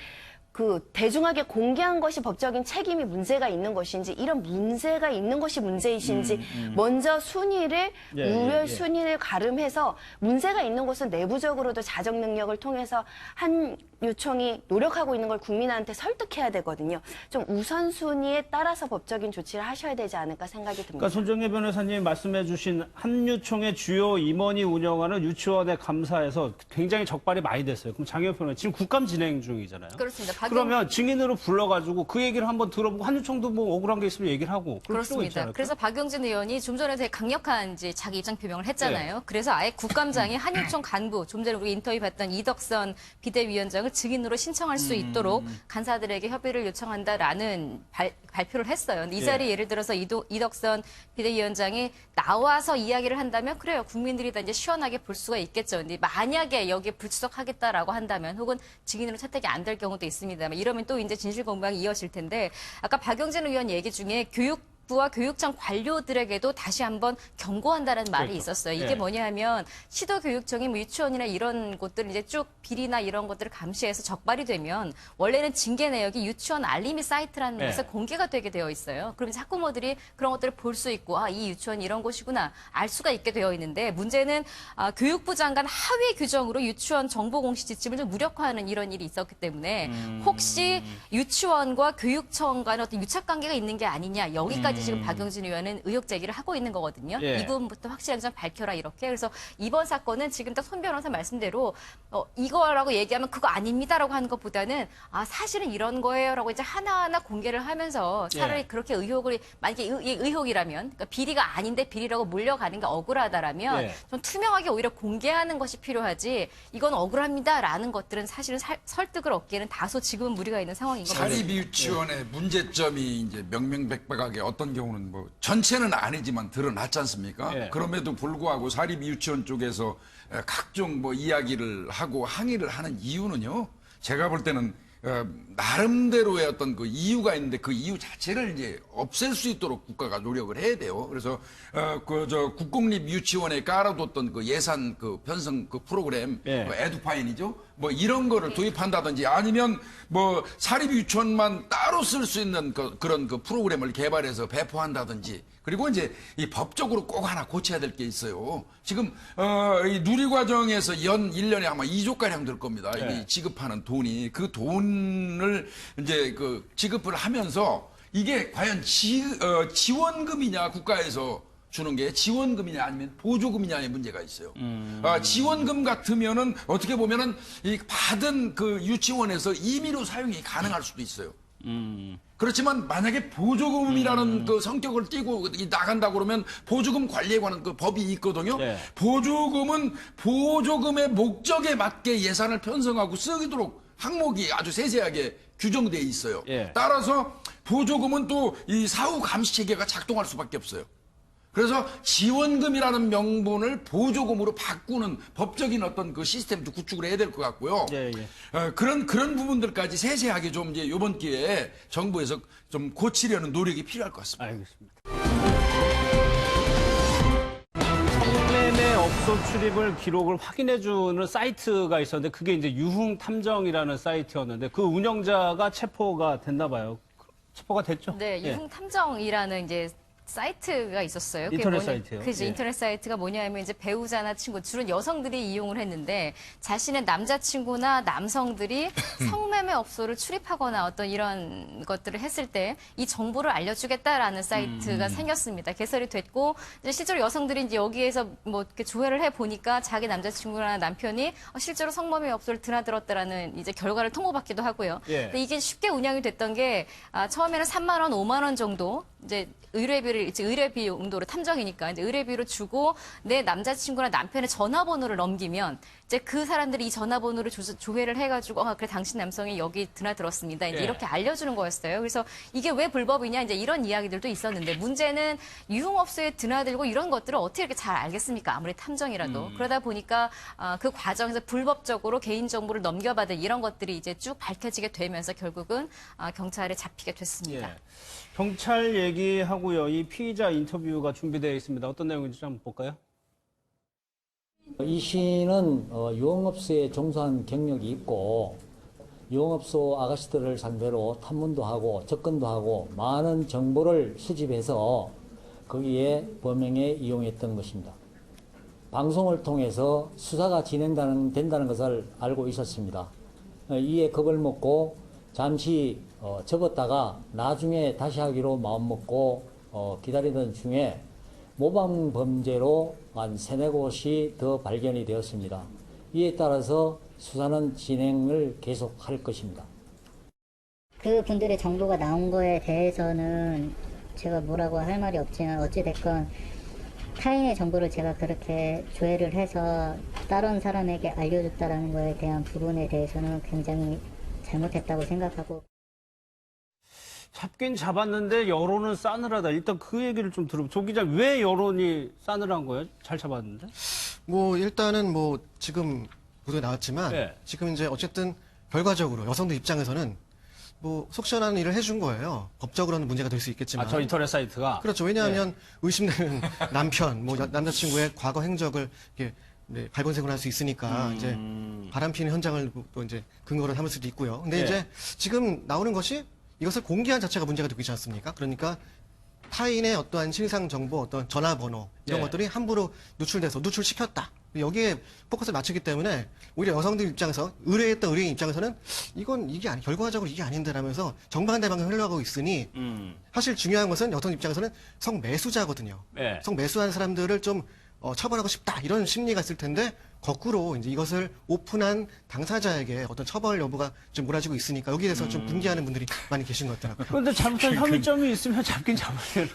대중하게 공개한 것이 법적인 책임이 문제가 있는 것인지 이런 문제가 있는 것이 문제이신지 먼저 순위를 우열 순위를 가름해서 문제가 있는 곳은 내부적으로도 자정 능력을 통해서 한유총이 노력하고 있는 걸 국민한테 설득해야 되거든요. 좀 우선순위에 따라서 법적인 조치를 하셔야 되지 않을까 생각이 듭니다. 그러니까 손정혜 변호사님이 말씀해 주신 한유총의 주요 임원이 운영하는 유치원의 감사에서 굉장히 적발이 많이 됐어요. 그럼 장혜원 변호사 지금 국감 진행 중이잖아요. 그렇습니다. 그러면 증인으로 불러가지고 그 얘기를 한번 들어보고 한유총도 뭐 억울한 게 있으면 얘기를 하고 그럴 필요가 있지 그렇습니다. 않을까요? 그래서 박용진 의원이 좀 전에 되게 강력한 이제 자기 입장 표명을 했잖아요. 그래서 아예 국감장이 한유총 간부, 좀 전에 우리 인터뷰 봤던 이덕선 비대위원장을 증인으로 신청할 수 있도록 간사들에게 협의를 요청한다라는 발표를 했어요. 근데 이 자리에 예를 들어서 이덕선 비대위원장이 나와서 이야기를 한다면 그래요. 국민들이 다 이제 시원하게 볼 수가 있겠죠. 근데 만약에 여기에 불출석하겠다라고 한다면 혹은 증인으로 채택이 안 될 경우도 있습니다만 이러면 또 이제 진실 공방이 이어질 텐데 아까 박용진 의원 얘기 중에 교육부와 교육청 관료들에게도 다시 한번 경고한다는 말이 있었어요. 이게 뭐냐 하면 시도교육청이 뭐 유치원이나 이런 곳들 이제 쭉 비리나 이런 것들을 감시해서 적발이 되면 원래는 징계 내역이 유치원 알림이 사이트라는 곳에 공개가 되게 되어 있어요. 그럼 이제 학부모들이 그런 것들을 볼 수 있고 이 유치원이 이런 곳이구나 알 수가 있게 되어 있는데 문제는 교육부 장관 하위 규정으로 유치원 정보 공시 지침을 좀 무력화하는 이런 일이 있었기 때문에 혹시 유치원과 교육청 간의 어떤 유착 관계가 있는 게 아니냐 여기까지 지금 박용진 의원은 의혹 제기를 하고 있는 거거든요. 이 부분부터 확실하게 좀 밝혀라 이렇게. 그래서 이번 사건은 지금 딱 손 변호사 말씀대로 이거라고 얘기하면 그거 아닙니다라고 하는 것보다는 사실은 이런 거예요라고 이제 하나하나 공개를 하면서 차라리 그렇게 의혹을 만약에 의혹이라면 그러니까 비리가 아닌데 비리라고 몰려가는 게 억울하다라면 좀 투명하게 오히려 공개하는 것이 필요하지 이건 억울합니다라는 것들은 사실은 설득을 얻기에는 다소 지금은 무리가 있는 상황인 것 같습니다. 사립유치원의 문제점이 이제 명명백백하게 어떤 경우는 뭐 전체는 아니지만 드러났지 않습니까? 그럼에도 불구하고 사립유치원 쪽에서 각종 뭐 이야기를 하고 항의를 하는 이유는요. 제가 볼 때는 나름대로의 어떤 그 이유가 있는데 그 이유 자체를 이제 없앨 수 있도록 국가가 노력을 해야 돼요. 그래서 국공립 유치원에 깔아뒀던 그 예산 그 편성 그 프로그램 에듀파인이죠. 뭐 이런 거를 도입한다든지 아니면 뭐 사립 유치원만 따로 쓸 수 있는 그런 그 프로그램을 개발해서 배포한다든지 그리고 이제 이 법적으로 꼭 하나 고쳐야 될 게 있어요. 지금 이 누리과정에서 연 1년에 아마 2조 가량 들 겁니다. 이 지급하는 돈이 그 돈을 이제 그 지급을 하면서 이게 과연 지원금이냐 국가에서 주는 게 지원금이냐 아니면 보조금이냐의 문제가 있어요. 지원금 같으면은 어떻게 보면은 이 받은 그 유치원에서 임의로 사용이 가능할 수도 있어요. 그렇지만 만약에 보조금이라는 그 성격을 띠고 나간다고 그러면 보조금 관리에 관한 그 법이 있거든요. 보조금은 보조금의 목적에 맞게 예산을 편성하고 쓰도록 항목이 아주 세세하게 규정돼 있어요. 따라서 보조금은 또 이 사후 감시 체계가 작동할 수밖에 없어요. 그래서 지원금이라는 명분을 보조금으로 바꾸는 법적인 어떤 그 시스템도 구축을 해야 될 것 같고요. 그런 부분들까지 세세하게 좀 이제 이번 기회에 정부에서 좀 고치려는 노력이 필요할 것 같습니다. 알겠습니다. 성매매 업소 출입을 기록을 확인해주는 사이트가 있었는데 그게 이제 유흥탐정이라는 사이트였는데 그 운영자가 체포가 됐나 봐요. 체포가 됐죠? 네, 유흥탐정이라는 이제 사이트가 있었어요. 그게 인터넷 뭐냐- 사이트요? 그죠. 예. 인터넷 사이트가 뭐냐면 이제 배우자나 친구, 주로 여성들이 이용을 했는데 자신의 남자친구나 남성들이 성매매 업소를 출입하거나 어떤 이런 것들을 했을 때 이 정보를 알려주겠다라는 사이트가 생겼습니다. 개설이 됐고 이제 실제로 여성들이 이제 여기에서 뭐 이렇게 조회를 해 보니까 자기 남자친구나 남편이 실제로 성매매 업소를 드나들었다라는 이제 결과를 통보받기도 하고요. 예. 근데 이게 쉽게 운영이 됐던 게 처음에는 3만 원, 5만 원 정도 이제 의뢰비를 이제 의뢰비 용도로 탐정이니까 이제 의뢰비로 주고 내 남자친구나 남편의 전화번호를 넘기면 이제 그 사람들이 이 전화번호를 조회를 해가지고 그래 당신 남성이 여기 드나들었습니다. 이제 예. 이렇게 알려주는 거였어요. 그래서 이게 왜 불법이냐 이제 이런 이야기들도 있었는데 문제는 유흥업소에 드나들고 이런 것들을 어떻게 이렇게 잘 알겠습니까? 아무리 탐정이라도 그러다 보니까 그 과정에서 불법적으로 개인 정보를 넘겨받은 이런 것들이 이제 쭉 밝혀지게 되면서 결국은 경찰에 잡히게 됐습니다. 예. 경찰 얘기하고요. 이 피의자 인터뷰가 준비되어 있습니다. 어떤 내용인지 좀 볼까요? 이 시인은 유흥업소에 종사한 경력이 있고 유흥업소 아가씨들을 상대로 탐문도 하고 접근도 하고 많은 정보를 수집해서 거기에 범행에 이용했던 것입니다. 방송을 통해서 수사가 된다는 것을 알고 있었습니다. 이에 겁을 먹고 잠시 접었다가 나중에 다시 하기로 마음먹고 기다리던 중에 모방 범죄로 한 3-4곳이 더 발견이 되었습니다. 이에 따라서 수사는 진행을 계속할 것입니다. 그 분들의 정보가 나온 거에 대해서는 제가 뭐라고 할 말이 없지만 어찌됐건 타인의 정보를 제가 그렇게 조회를 해서 다른 사람에게 알려줬다라는 거에 대한 부분에 대해서는 굉장히 잘못했다고 생각하고 잡긴 잡았는데 여론은 싸늘하다. 일단 그 얘기를 좀 들어보죠. 조 기자, 왜 여론이 싸늘한 거예요? 잘 잡았는데? 뭐 일단은 뭐 지금 보도에 나왔지만 네. 지금 이제 어쨌든 결과적으로 여성들 입장에서는 뭐 속 시원한 일을 해준 거예요. 법적으로는 문제가 될 수 있겠지만. 저 인터넷 사이트가? 그렇죠. 왜냐하면 의심되는 남편, 뭐 남자친구의 과거 행적을 이렇게 발본색을 할 수 있으니까 이제 바람피는 현장을 또 이제 근거로 삼을 수도 있고요. 근데 네. 이제 지금 나오는 것이 이것을 공개한 자체가 문제가 되고 있지 않습니까? 그러니까 타인의 어떠한 신상 정보, 어떤 전화번호 이런 네. 것들이 함부로 누출시켰다. 여기에 포커스를 맞추기 때문에 오히려 여성들 입장에서 의뢰했던 의뢰인 입장에서는 결과적으로 이게 아닌데라면서 정반대 방향을 흘러가고 있으니 사실 중요한 것은 여성 입장에서는 성매수자거든요. 네. 성매수한 사람들을 좀 처벌하고 싶다 이런 심리가 있을 텐데 거꾸로 이제 이것을 오픈한 당사자에게 어떤 처벌 여부가 좀 몰아지고 있으니까 여기에 대해서 좀 분개하는 분들이 많이 계신 것 같더라고요. 그런데 잘못한 혐의점이 있으면 잡긴 잡아요.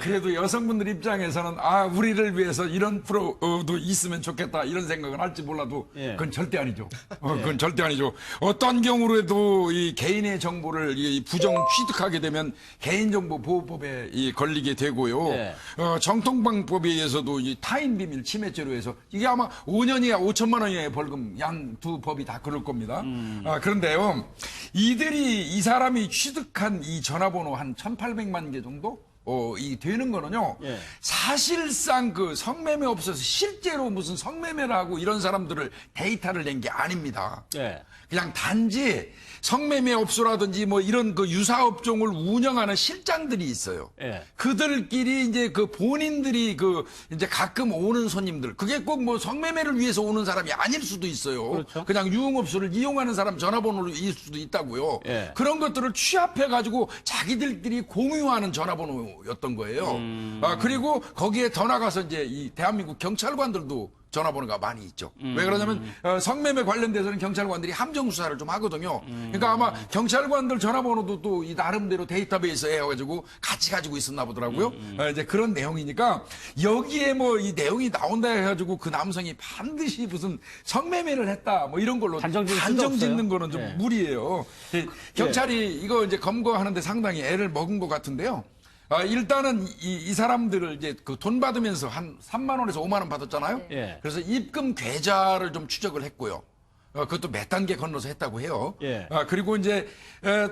그래도 여성분들 입장에서는 우리를 위해서 이런 프로도 있으면 좋겠다 이런 생각은 할지 몰라도 예. 그건 절대 아니죠. 그건 절대 아니죠. 어떤 경우라도 이 개인의 정보를 이 부정 취득하게 되면 개인정보보호법에 걸리게 되고요. 예. 정통방법에 의해서도 이 타인 비밀 침해죄로 해서 이게 아마 5년 이하 5천만 원 이하의 벌금 양 두 법이 다 그럴 겁니다. 그런데요. 이 사람이 취득한 이 전화번호 한 1,800만 개 정도? 이 되는 거는요. 예. 사실상 그 성매매 업소에서 실제로 무슨 성매매를 하고 이런 사람들을 데이터를 낸 게 아닙니다. 예. 그냥 단지 성매매 업소라든지 뭐 이런 그 유사업종을 운영하는 실장들이 있어요. 예. 그들끼리 이제 그 본인들이 그 이제 가끔 오는 손님들, 그게 꼭 뭐 성매매를 위해서 오는 사람이 아닐 수도 있어요. 그렇죠. 그냥 유흥업소를 이용하는 사람 전화번호일 수도 있다고요. 예. 그런 것들을 취합해가지고 자기들끼리 공유하는 전화번호였던 거예요. 그리고 거기에 더 나가서 이제 이 대한민국 경찰관들도 전화번호가 많이 있죠. 왜 그러냐면 성매매 관련돼서는 경찰관들이 함정 수사를 좀 하거든요. 그러니까 아마 경찰관들 전화번호도 또 이 나름대로 데이터베이스에 해가지고 같이 가지고 있었나 보더라고요. 이제 그런 내용이니까 여기에 뭐 이 내용이 나온다 해가지고 그 남성이 반드시 무슨 성매매를 했다 뭐 이런 걸로 단정 짓는 거는 좀 예. 무리예요. 경찰이 이거 이제 검거하는데 상당히 애를 먹은 것 같은데요. 일단은 이 사람들을 이제 그 돈 받으면서 한 3만 원에서 5만 원 받았잖아요. 예. 그래서 입금 계좌를 좀 추적을 했고요. 그것도 몇 단계 건너서 했다고 해요. 예. 그리고 이제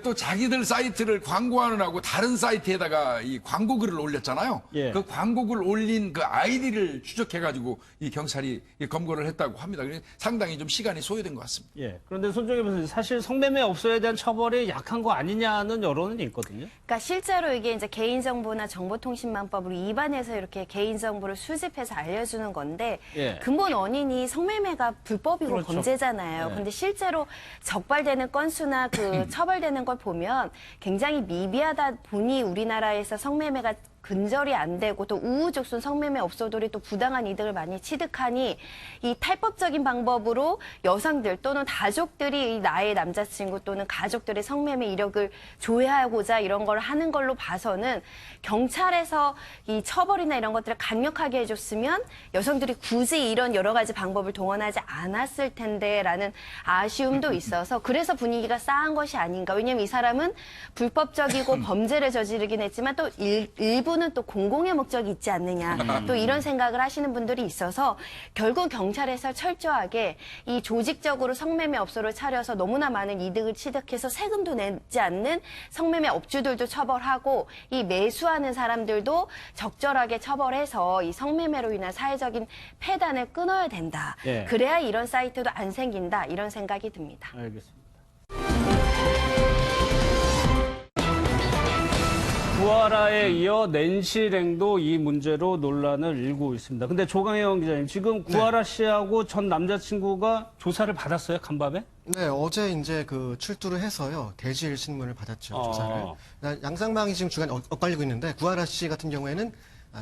또 자기들 사이트를 광고하느라고 다른 사이트에다가 이 광고 글을 올렸잖아요. 예. 그 광고 글 올린 그 아이디를 추적해가지고 이 경찰이 이 검거를 했다고 합니다. 그래서 상당히 좀 시간이 소요된 것 같습니다. 예. 그런데 손정혜 변호사님, 사실 성매매 업소에 대한 처벌이 약한 거 아니냐는 여론은 있거든요. 그러니까 실제로 이게 이제 개인정보나 정보통신망법으로 위반해서 이렇게 개인정보를 수집해서 알려주는 건데 예. 근본 원인이 성매매가 불법이고 그렇죠. 범죄잖아요. 네. 근데 실제로 적발되는 건수나 그 처벌되는 걸 보면 굉장히 미비하다 보니 우리나라에서 성매매가 근절이 안 되고 또 우후죽순 성매매 업소들이 또 부당한 이득을 많이 취득하니 이 탈법적인 방법으로 여성들 또는 가족들이 나의 남자친구 또는 가족들의 성매매 이력을 조회하고자 이런 걸 하는 걸로 봐서는 경찰에서 이 처벌이나 이런 것들을 강력하게 해줬으면 여성들이 굳이 이런 여러 가지 방법을 동원하지 않았을 텐데라는 아쉬움도 있어서 그래서 분위기가 싸한 것이 아닌가. 왜냐하면 이 사람은 불법적이고 범죄를 저지르긴 했지만 또 일부는 또 공공의 목적이 있지 않느냐. 또 이런 생각을 하시는 분들이 있어서 결국 경찰에서 철저하게 이 조직적으로 성매매 업소를 차려서 너무나 많은 이득을 취득해서 세금도 내지 않는 성매매 업주들도 처벌하고 이 매수하는 사람들도 적절하게 처벌해서 이 성매매로 인한 사회적인 폐단을 끊어야 된다. 예. 그래야 이런 사이트도 안 생긴다. 이런 생각이 듭니다. 알겠습니다. 구하라에 이어 낸시랭도 이 문제로 논란을 일고 있습니다. 근데 조강혜영 기자님, 지금 구하라 씨하고 전 남자친구가 조사를 받았어요, 간밤에? 네, 어제 이제 그 출두를 해서요, 대질 신문을 받았죠, 조사를. 양상방이 지금 주간 엇갈리고 있는데, 구하라 씨 같은 경우에는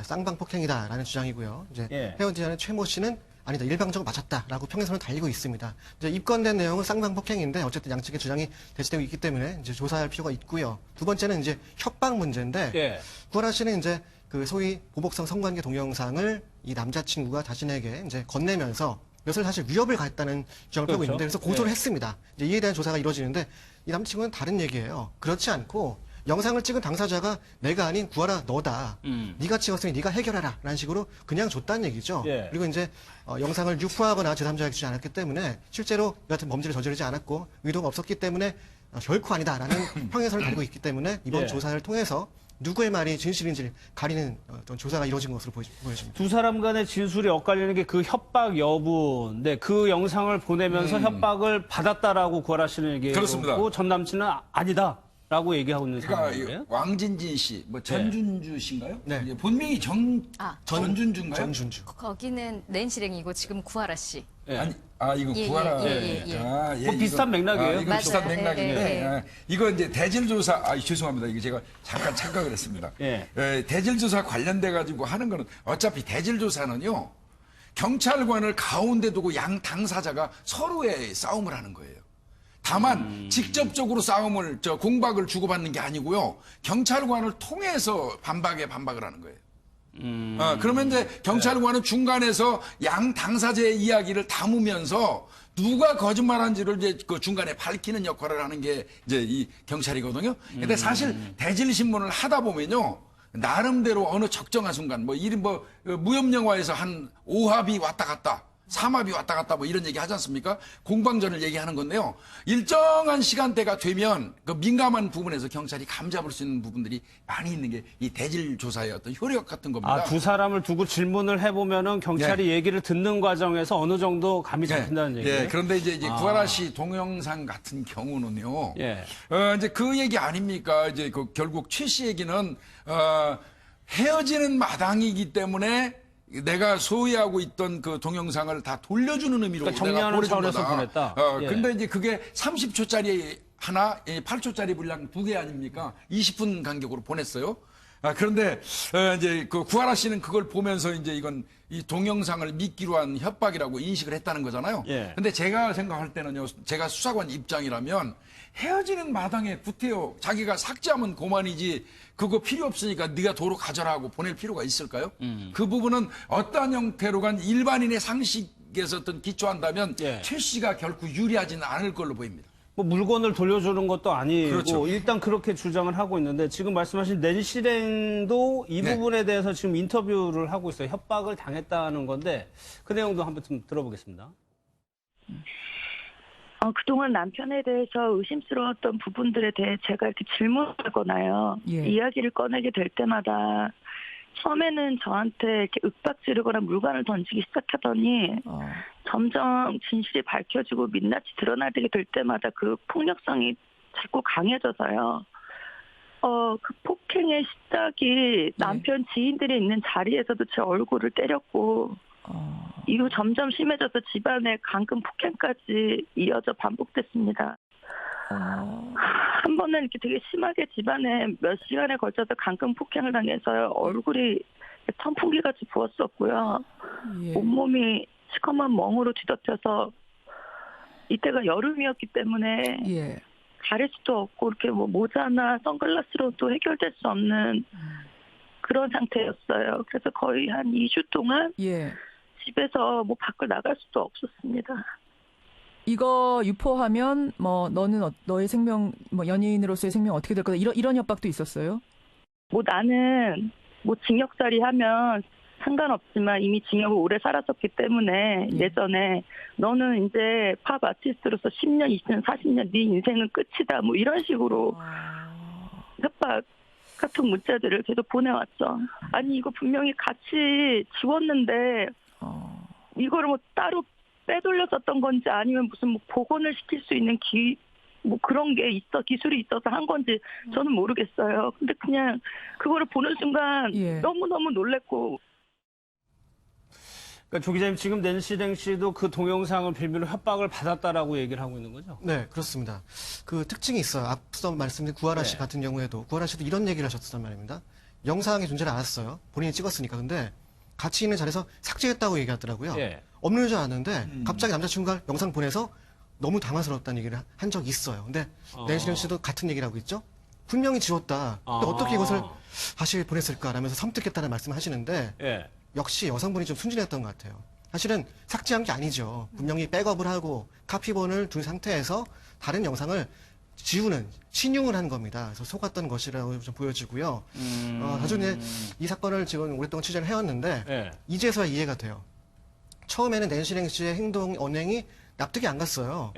쌍방 폭행이다라는 주장이고요. 이제 예. 헤어지자는 최모 씨는 아니다, 일방적으로 맞았다라고 평행선을 달리고 있습니다. 이제 입건된 내용은 쌍방 폭행인데 어쨌든 양측의 주장이 대치되고 있기 때문에 이제 조사할 필요가 있고요. 두 번째는 이제 협박 문제인데 예. 구하라 씨는 이제 그 소위 보복성 성관계 동영상을 이 남자친구가 자신에게 이제 건네면서 이것을 사실 위협을 가했다는 주장을 펴고 그렇죠. 있는데 그래서 고소를 예. 했습니다. 이제 이에 대한 조사가 이루어지는데 이 남자친구는 다른 얘기예요. 그렇지 않고 영상을 찍은 당사자가 내가 아닌 구하라 너다. 네가 찍었으니 네가 해결해라. 라는 식으로 그냥 줬다는 얘기죠. 예. 그리고 이제 영상을 유포하거나 제3자에게 주지 않았기 때문에 실제로 이 같은 범죄를 저지르지 않았고 의도가 없었기 때문에 결코 아니다라는 평행선을 달고 있기 때문에 이번 예. 조사를 통해서 누구의 말이 진실인지를 가리는 어떤 조사가 이루어진 것으로 보여집니다. 두 사람 간의 진술이 엇갈리는 게 그 협박 여부인데 그 영상을 보내면서 협박을 받았다라고 구하라 씨는 얘기하고 그렇습니다. 전 남친은 아니다라고 얘기하고 있는 그러니까 상황이에요. 왕진진 씨, 뭐 전준주 씨인가요? 네. 이게 본명이 전준주인가요? 전준주. 거기는 낸시랭이고 지금 구하라 씨. 예. 아니, 이거 예, 구하라. 예, 예. 뭐 비슷한 맥락이에요. 이거 맞아요. 비슷한 예, 맥락인데, 예, 예. 이거 이제 대질조사, 죄송합니다. 이거 제가 잠깐 착각을 했습니다. 예. 대질조사 관련돼가지고 하는 거는 어차피 대질조사는요, 경찰관을 가운데 두고 양 당사자가 서로의 싸움을 하는 거예요. 다만 직접적으로 싸움을 공박을 주고받는 게 아니고요. 경찰관을 통해서 반박을 하는 거예요. 그러면 이제 경찰관은 중간에서 양 당사자의 이야기를 담으면서 누가 거짓말한지를 이제 그 중간에 밝히는 역할을 하는 게 이제 이 경찰이거든요. 근데 사실 대질 신문을 하다 보면요. 나름대로 어느 적정한 순간 무협 영화에서 한 5합이 왔다 갔다 3합이 왔다 갔다 뭐 이런 얘기 하지 않습니까? 공방전을 얘기하는 건데요. 일정한 시간대가 되면 그 민감한 부분에서 경찰이 감잡을 수 있는 부분들이 많이 있는 게 이 대질 조사의 어떤 효력 같은 겁니다. 두 사람을 두고 질문을 해보면은 경찰이 얘기를 듣는 과정에서 어느 정도 감이 잡힌다는 얘기예요. 그런데 이제 구하라 씨 동영상 같은 경우는요. 예. 이제 그 얘기 아닙니까? 이제 그 결국 최 씨 얘기는 헤어지는 마당이기 때문에 내가 소유하고 있던 그 동영상을 다 돌려주는 의미로 그러니까 내가 정리하는 보내준 차원에서 거다. 보냈다. 예. 근데 이제 그게 30초짜리 하나, 8초짜리 분량 2개 아닙니까? 20분 간격으로 보냈어요. 그런데 이제 그 구하라 씨는 그걸 보면서 이제 이건 이 동영상을 믿기로 한 협박이라고 인식을 했다는 거잖아요. 예. 근데 제가 생각할 때는요, 제가 수사관 입장이라면 헤어지는 마당에 구태여 자기가 삭제하면 고만이지 그거 필요 없으니까 네가 도로 가져라 하고 보낼 필요가 있을까요? 그 부분은 어떠한 형태로간 일반인의 상식에서 어떤 기초한다면 예. 최 씨가 결코 유리하지는 않을 걸로 보입니다. 뭐 물건을 돌려주는 것도 아니고 그렇죠. 일단 그렇게 주장을 하고 있는데 지금 말씀하신 낸시랭도 이 부분에 대해서 지금 인터뷰를 하고 있어요. 협박을 당했다는 건데 그 내용도 한번 좀 들어보겠습니다. 그동안 남편에 대해서 의심스러웠던 부분들에 대해 제가 이렇게 질문하거나요. 예. 이야기를 꺼내게 될 때마다 처음에는 저한테 이렇게 윽박 지르거나 물건을 던지기 시작하더니 점점 진실이 밝혀지고 민낯이 드러나게 될 때마다 그 폭력성이 자꾸 강해져서요. 그 폭행의 시작이 남편 지인들이 있는 자리에서도 제 얼굴을 때렸고 이후 점점 심해져서 집안에 감금 폭행까지 이어져 반복됐습니다. 한 번은 이렇게 되게 심하게 집안에 몇 시간에 걸쳐서 감금 폭행을 당해서 얼굴이 선풍기같이 부었었고요. 예. 온몸이 시커먼 멍으로 뒤덮여서 이때가 여름이었기 때문에 예. 가릴 수도 없고 이렇게 뭐 모자나 선글라스로도 해결될 수 없는 그런 상태였어요. 그래서 거의 한 2주 동안 예. 집에서 뭐 밖을 나갈 수도 없었습니다. 이거 유포하면 뭐 너는 너의 생명 뭐 연예인으로서의 생명 어떻게 될 거다 이런 협박도 있었어요? 뭐 나는 뭐 징역살이 하면 상관없지만 이미 징역을 오래 살았었기 때문에 예전에 너는 이제 팝 아티스트로서 10년, 20년, 40년 네 인생은 끝이다 뭐 이런 식으로 협박 같은 문자들을 계속 보내왔죠. 아니 이거 분명히 같이 지웠는데 이거를 뭐 따로 빼돌려 썼던 건지 아니면 무슨 뭐 복원을 시킬 수 있는 뭐 그런 게 기술이 있어서 한 건지 저는 모르겠어요. 근데 그냥 그거를 보는 순간 너무너무 놀랬고. 그러니까 조 기자님 지금 낸시랭 씨도 그 동영상을 빌미로 협박을 받았다라고 얘기를 하고 있는 거죠? 네, 그렇습니다. 그 특징이 있어요. 앞서 말씀드린 구하라 씨 같은 경우에도 구하라 씨도 이런 얘기를 하셨단 말입니다. 영상의 존재를 알았어요. 본인이 찍었으니까. 근데 같이 있는 자리에서 삭제했다고 얘기하더라고요. 없는 줄 아는데 갑자기 남자친구가 영상 보내서 너무 당황스럽다는 얘기를 한 적이 있어요. 근데 낸시랭 씨도 같은 얘기를 하고 있죠. 분명히 지웠다. 근데 어떻게 이것을 다시 보냈을까라면서 섬뜩했다는 말씀을 하시는데 역시 여성분이 좀 순진했던 것 같아요. 사실은 삭제한 게 아니죠. 분명히 백업을 하고 카피본을 둔 상태에서 다른 영상을 지우는, 신용을 한 겁니다. 그래서 속았던 것이라고 좀 보여지고요. 나중에 이 사건을 지금 오랫동안 취재를 해왔는데 이제서야 이해가 돼요. 처음에는 낸시랭 씨의 행동, 언행이 납득이 안 갔어요.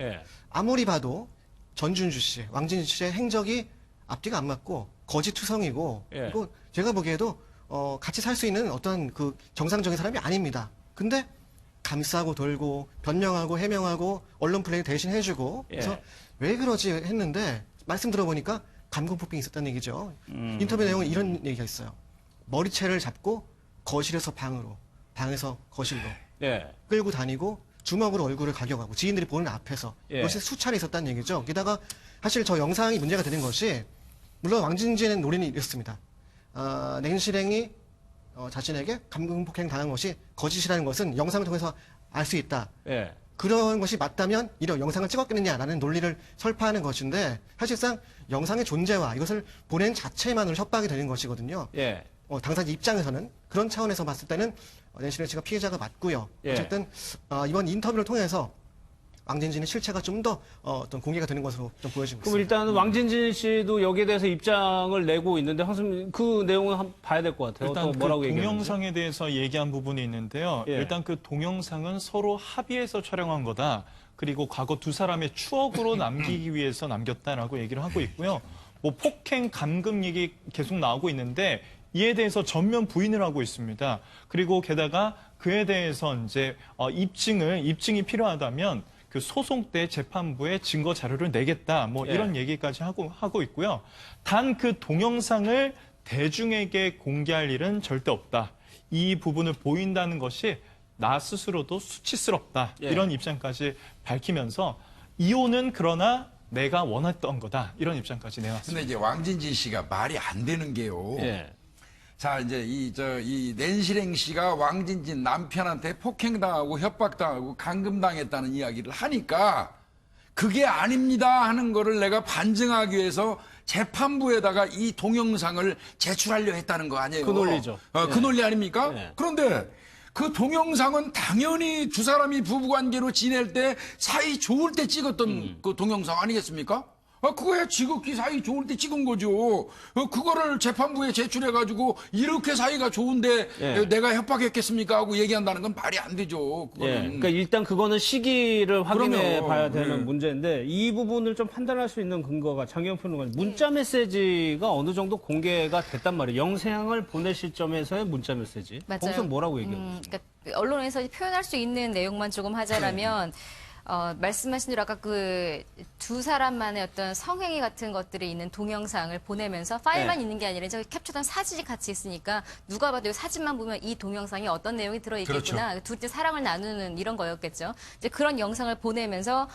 아무리 봐도 전준주 씨, 왕진주 씨의 행적이 앞뒤가 안 맞고 거짓투성이고 그리고 제가 보기에도 같이 살 수 있는 어떤 그 정상적인 사람이 아닙니다. 근데 감싸고 돌고 변명하고 해명하고 언론 플레이 대신 해주고 그래서 왜 그러지 했는데 말씀 들어보니까 감금 폭행이 있었다는 얘기죠. 인터뷰 내용은 이런 얘기가 있어요. 머리채를 잡고 거실에서 방으로, 방에서 거실로 끌고 다니고 주먹으로 얼굴을 가격하고 지인들이 보는 앞에서 이것이 수차례 있었다는 얘기죠. 게다가 사실 저 영상이 문제가 되는 것이 물론 왕진진의 논리는 이렇습니다. 낸시랭이 자신에게 감금 폭행 당한 것이 거짓이라는 것은 영상을 통해서 알 수 있다. 그런 것이 맞다면 이런 영상을 찍었겠느냐라는 논리를 설파하는 것인데 사실상 영상의 존재와 이것을 보낸 자체만으로 협박이 되는 것이거든요. 당사자 입장에서는 그런 차원에서 봤을 때는 낸시랭 씨가 피해자가 맞고요. 어쨌든 이번 인터뷰를 통해서 왕진진의 실체가 좀 더 어떤 공개가 되는 것으로 좀 보여지고 그럼 있습니다. 일단 왕진진 씨도 여기에 대해서 입장을 내고 있는데 황수님 그 내용을 한번 봐야 될 것 같아요. 일단 뭐라고 그 얘기하는지. 동영상에 대해서 얘기한 부분이 있는데요. 일단 그 동영상은 서로 합의해서 촬영한 거다. 그리고 과거 두 사람의 추억으로 남기기 위해서 남겼다라고 얘기를 하고 있고요. 뭐 폭행 감금 얘기 계속 나오고 있는데 이에 대해서 전면 부인을 하고 있습니다. 그리고 게다가 그에 대해서 이제 입증이 필요하다면 그 소송 때 재판부에 증거 자료를 내겠다. 뭐 이런 얘기까지 하고 있고요. 단 그 동영상을 대중에게 공개할 일은 절대 없다. 이 부분을 보인다는 것이 나 스스로도 수치스럽다. 이런 입장까지 밝히면서 이혼은 그러나 내가 원했던 거다. 이런 입장까지 내왔습니다. 근데 이제 왕진진 씨가 말이 안 되는 게요. 자, 이제 이 낸시랭 씨가 왕진진 남편한테 폭행당하고 협박당하고 감금당했다는 이야기를 하니까 그게 아닙니다 하는 거를 내가 반증하기 위해서 재판부에다가 이 동영상을 제출하려 했다는 거 아니에요? 그 논리죠. 그 논리 아닙니까? 그런데 그 동영상은 당연히 두 사람이 부부관계로 지낼 때 사이 좋을 때 찍었던 그 동영상 아니겠습니까? 그거야 지극히 사이 좋을 때 찍은 거죠. 그거를 재판부에 제출해가지고 이렇게 사이가 좋은데 예. 내가 협박했겠습니까 하고 얘기한다는 건 말이 안 되죠. 그거는. 예. 그러니까 일단 그거는 시기를 확인해 그럼요. 봐야 되는 네. 문제인데 이 부분을 좀 판단할 수 있는 근거가 장기영 평론가님 문자 메시지가 어느 정도 공개가 됐단 말이에요. 영상을 보낼 시점에서의 문자 메시지. 맞아요. 거기서 뭐라고 얘기하고 있어요? 그러니까 언론에서 표현할 수 있는 내용만 조금 하자라면 말씀하신 대로 아까 그 두 사람만의 어떤 성행위 같은 것들이 있는 동영상을 보내면서 파일만 네. 있는 게 아니라 저기 캡처된 사진이 같이 있으니까 누가 봐도 이 사진만 보면 이 동영상이 어떤 내용이 들어있겠구나. 그렇죠. 둘째 사랑을 나누는 이런 거였겠죠. 이제 그런 영상을 보내면서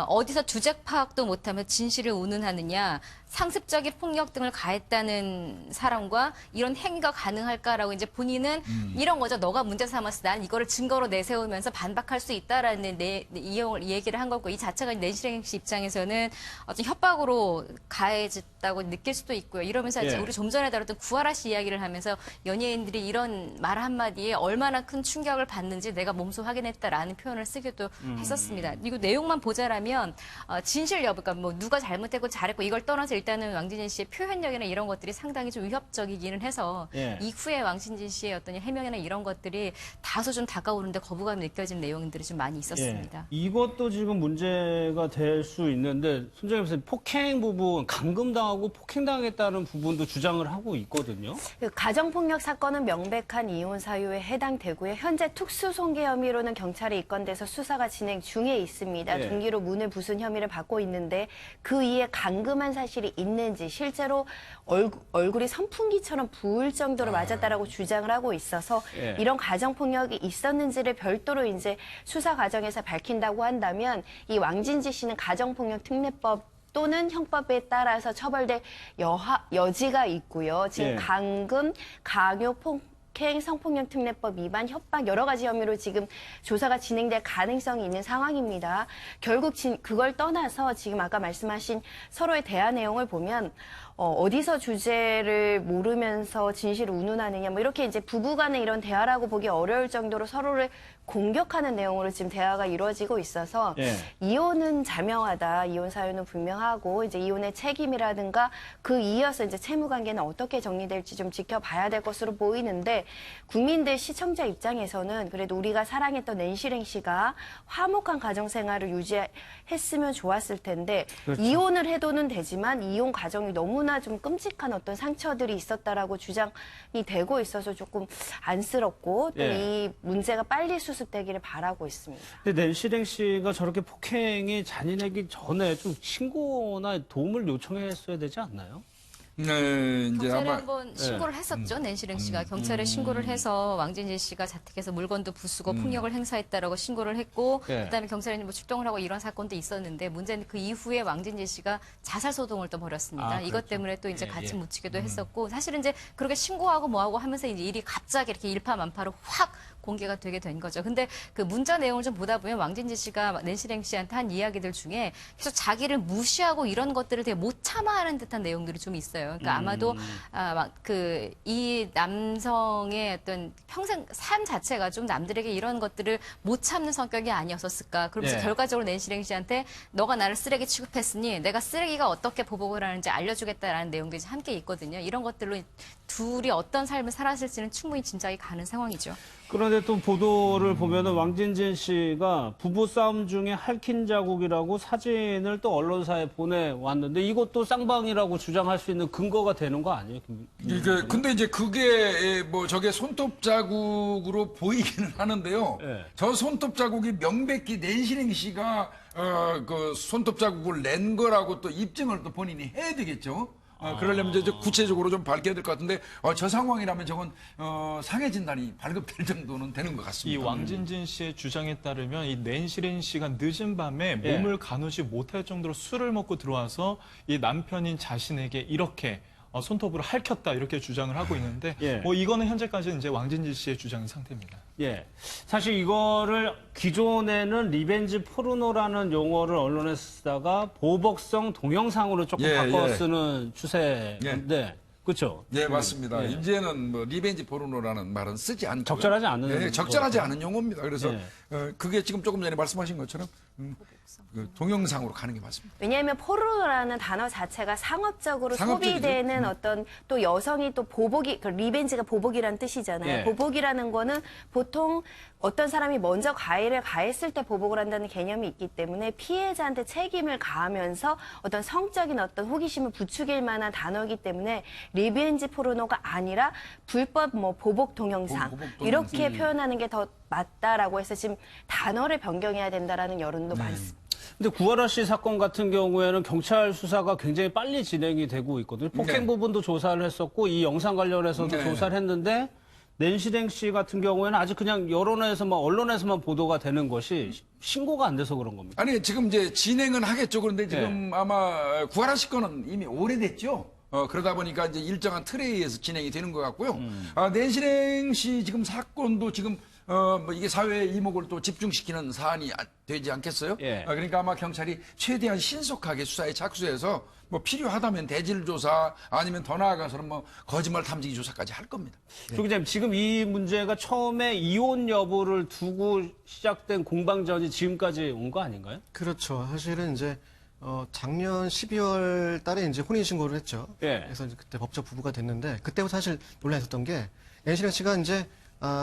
어디서 주제 파악도 못하며 진실을 운운하느냐. 상습적인 폭력 등을 가했다는 사람과 이런 행위가 가능할까라고 이제 본인은 이런 거죠. 너가 문제 삼았어. 난 이거를 증거로 내세우면서 반박할 수 있다라는 이 얘기를 한 거고 이 자체가 낸시랭 씨 입장에서는 어떤 협박으로 가해졌다고 느낄 수도 있고요. 이러면서 예. 우리 좀 전에 다뤘던 구하라 씨 이야기를 하면서 연예인들이 이런 말 한마디에 얼마나 큰 충격을 받는지 내가 몸소 확인했다라는 표현을 쓰기도 했었습니다. 그리고 내용만 보자라면 진실 여부, 그러니까 뭐 누가 잘못했고 잘했고 이걸 떠나서 일단은 왕진진 씨의 표현력이나 이런 것들이 상당히 좀 위협적이기는 해서 예. 이후에 왕진진 씨의 어떤 해명이나 이런 것들이 다소 좀 다가오는데 거부감이 느껴지는 내용들이 좀 많이 있었습니다. 예. 이것도 지금 문제가 될 수 있는데 손정혜 선생님 폭행 부분 감금당하고 폭행당했다는 부분도 주장을 하고 있거든요. 그 가정폭력 사건은 명백한 이혼 사유에 해당되고요. 현재 특수손괴 혐의로는 경찰에 입건돼서 수사가 진행 중에 있습니다. 예. 등기로 문을 부순 혐의를 받고 있는데 그 이에 감금한 사실이 있는지 실제로 얼굴이 선풍기처럼 부을 정도로 맞았다라고 주장을 하고 있어서 예. 이런 가정폭력이 있었는지를 별도로 이제 수사 과정에서 밝힌다고 한다면 이 왕진지 씨는 가정폭력 특례법 또는 형법에 따라서 처벌될 여지가 있고요. 지금 예. 감금, 강요, 폭행, 성폭력 특례법 위반, 협박 여러 가지 혐의로 지금 조사가 진행될 가능성이 있는 상황입니다. 결국 그걸 떠나서 지금 아까 말씀하신 서로의 대화 내용을 보면 어디서 주제를 모르면서 진실을 운운하느냐 뭐 이렇게 이제 부부간의 이런 대화라고 보기 어려울 정도로 서로를 공격하는 내용으로 지금 대화가 이루어지고 있어서 예. 이혼은 자명하다, 이혼 사유는 분명하고 이제 이혼의 책임이라든가 그 이어서 이제 채무 관계는 어떻게 정리될지 좀 지켜봐야 될 것으로 보이는데 국민들 시청자 입장에서는 그래도 우리가 사랑했던 낸시랭 씨가 화목한 가정 생활을 유지했으면 좋았을 텐데 그렇죠. 이혼을 해도는 되지만 이혼 과정이 너무나 좀 끔찍한 어떤 상처들이 있었다라고 주장이 되고 있어서 조금 안쓰럽고 또 예. 이 문제가 빨리 수습되기를 바라고 있습니다. 근데 낸시랭 씨가 저렇게 폭행이 잔인하기 전에 좀 신고나 도움을 요청했어야 되지 않나요? 네, 이제 경찰에 아마 한번 신고를 했었죠. 낸시랭 씨가 경찰에 신고를 해서 왕진진 씨가 자택에서 물건도 부수고 폭력을 행사했다라고 신고를 했고 예. 그다음에 경찰이 뭐 출동을 하고 이런 사건도 있었는데 문제는 그 이후에 왕진진 씨가 자살 소동을 또 벌였습니다. 아, 이것 그렇죠. 때문에 또 이제 예, 같이 예. 묻히기도 했었고 사실은 이제 그렇게 신고하고 뭐하고 하면서 이제 일이 갑자기 이렇게 일파만파로 확 공개가 되게 된 거죠. 근데 그 문자 내용을 좀 보다 보면 왕진지 씨가 낸시랭 씨한테 한 이야기들 중에 계속 자기를 무시하고 이런 것들을 되게 못 참아하는 듯한 내용들이 좀 있어요. 그러니까 아마도 이 남성의 어떤 평생 삶 자체가 좀 남들에게 이런 것들을 못 참는 성격이 아니었었을까. 그러면서 예. 결과적으로 낸시랭 씨한테 너가 나를 쓰레기 취급했으니 내가 쓰레기가 어떻게 보복을 하는지 알려주겠다라는 내용들이 함께 있거든요. 이런 것들로 둘이 어떤 삶을 살았을지는 충분히 짐작이 가는 상황이죠. 그런데 또 보도를 보면은 왕진진 씨가 부부 싸움 중에 핥힌 자국이라고 사진을 또 언론사에 보내왔는데 이것도 쌍방이라고 주장할 수 있는 근거가 되는 거 아니에요? 근데 이제 그게 뭐 저게 손톱 자국으로 보이기는 하는데요. 예. 저 손톱 자국이 명백히 낸시랭 씨가 그 손톱 자국을 낸 거라고 또 입증을 또 본인이 해야 되겠죠. 그러려면 이제 구체적으로 좀 밝혀야 될 것 같은데 저 상황이라면 저건 상해 진단이 발급될 정도는 되는 것 이 같습니다. 왕진진 씨의 주장에 따르면 이 낸시랭 씨가 늦은 밤에 예. 몸을 가누지 못할 정도로 술을 먹고 들어와서 이 남편인 자신에게 이렇게 손톱으로 핥혔다 이렇게 주장을 하고 있는데 예. 뭐 이거는 현재까지는 이제 왕진진 씨의 주장인 상태입니다. 예. 사실 이거를 기존에는 리벤지 포르노라는 용어를 언론에 쓰다가 보복성 동영상으로 조금 예, 바꿔 예. 쓰는 추세인데 그렇죠? 네, 맞습니다. 예. 이제는 뭐 리벤지 포르노라는 말은 쓰지 않고 적절하지 않은 적절하지 거죠. 않은 용어입니다. 그래서 예. 그게 지금 조금 전에 말씀하신 것처럼 그 동영상으로 가는 게 맞습니다. 왜냐하면 포르노라는 단어 자체가 상업적으로 상업적이죠. 소비되는 어떤 또 여성이 또 보복이 그 리벤지가 보복이라는 뜻이잖아요. 예. 보복이라는 거는 보통 어떤 사람이 먼저 가해를 가했을 때 보복을 한다는 개념이 있기 때문에 피해자한테 책임을 가하면서 어떤 성적인 어떤 호기심을 부추길 만한 단어이기 때문에 리벤지 포르노가 아니라 불법 뭐 보복 동영상 보복 동영상. 이렇게 표현하는 게 더 맞다라고 해서 지금 단어를 변경해야 된다라는 여론도 많습니다. 근데 구하라 씨 사건 같은 경우에는 경찰 수사가 굉장히 빨리 진행이 되고 있거든요. 폭행 네. 부분도 조사를 했었고 이 영상 관련해서도 네. 조사를 했는데 낸시랭 씨 같은 경우에는 아직 그냥 여론에서만 언론에서만 보도가 되는 것이 신고가 안 돼서 그런 겁니다. 아니 지금 이제 진행은 하겠죠. 그런데 지금 아마 구하라 씨 건은 이미 오래됐죠. 그러다 보니까 이제 일정한 틀에 의해서 진행이 되는 것 같고요. 낸시랭 씨 지금 사건도 지금 뭐 이게 사회의 이목을 또 집중시키는 사안이 되지 않겠어요? 예. 그러니까 아마 경찰이 최대한 신속하게 수사에 착수해서 뭐 필요하다면 대질 조사 아니면 더 나아가서는 뭐 거짓말 탐지기 조사까지 할 겁니다. 조 기자님, 지금 이 문제가 처음에 이혼 여부를 두고 시작된 공방전이 지금까지 온 거 아닌가요? 그렇죠. 사실은 이제 작년 12월 달에 이제 혼인 신고를 했죠. 예. 그래서 이제 그때 법적 부부가 됐는데 그때부터 사실 논란이 있었던 게 낸시랭 씨가 이제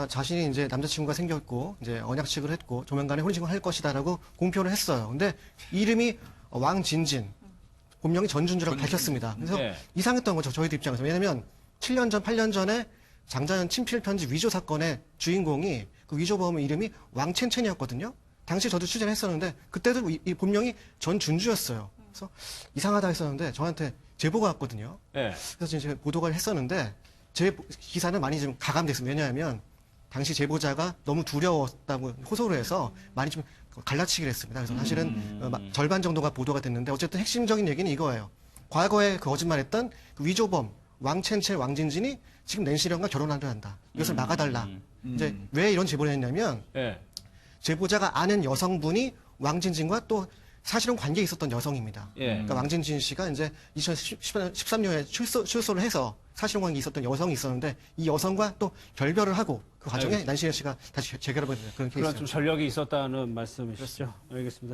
자신이 이제 남자친구가 생겼고 이제 언약식을 했고 조만간에 혼인신고를 할 것이다라고 공표를 했어요. 근데 이름이 왕진진, 본명이 전준주라고 밝혔습니다. 그래서 네. 이상했던 거죠. 저희들 입장에서. 왜냐하면 7년 전, 8년 전에 장자연 친필 편지 위조 사건의 주인공이 그 위조범 이름이 왕첸첸이었거든요. 당시 저도 취재를 했었는데 그때도 이 본명이 전준주였어요. 그래서 이상하다 했었는데 저한테 제보가 왔거든요. 예. 그래서 제가 보도를 했었는데 제 기사는 많이 좀 가감됐습니다. 왜냐하면 당시 제보자가 너무 두려웠다고 호소를 해서 많이 좀 갈라치기를 했습니다. 그래서 사실은 절반 정도가 보도가 됐는데 어쨌든 핵심적인 얘기는 이거예요. 과거에 그 거짓말했던 그 위조범 왕첸첸 왕진진이 지금 낸시령과 결혼하려 한다. 이것을 막아달라. 이제 왜 이런 제보를 했냐면 예. 제보자가 아는 여성분이 왕진진과 또 사실은 관계에 있었던 여성입니다. 예. 그러니까 왕진진 씨가 이제 2013년에 출소를 해서 사실관계에 있었던 여성이 있었는데 이 여성과 또 결별을 하고 그 과정에 난시현 씨가 다시 재결합을 된 그런 케이스예요. 그런 좀 전력이 있었다는 말씀이시죠? 알겠습니다.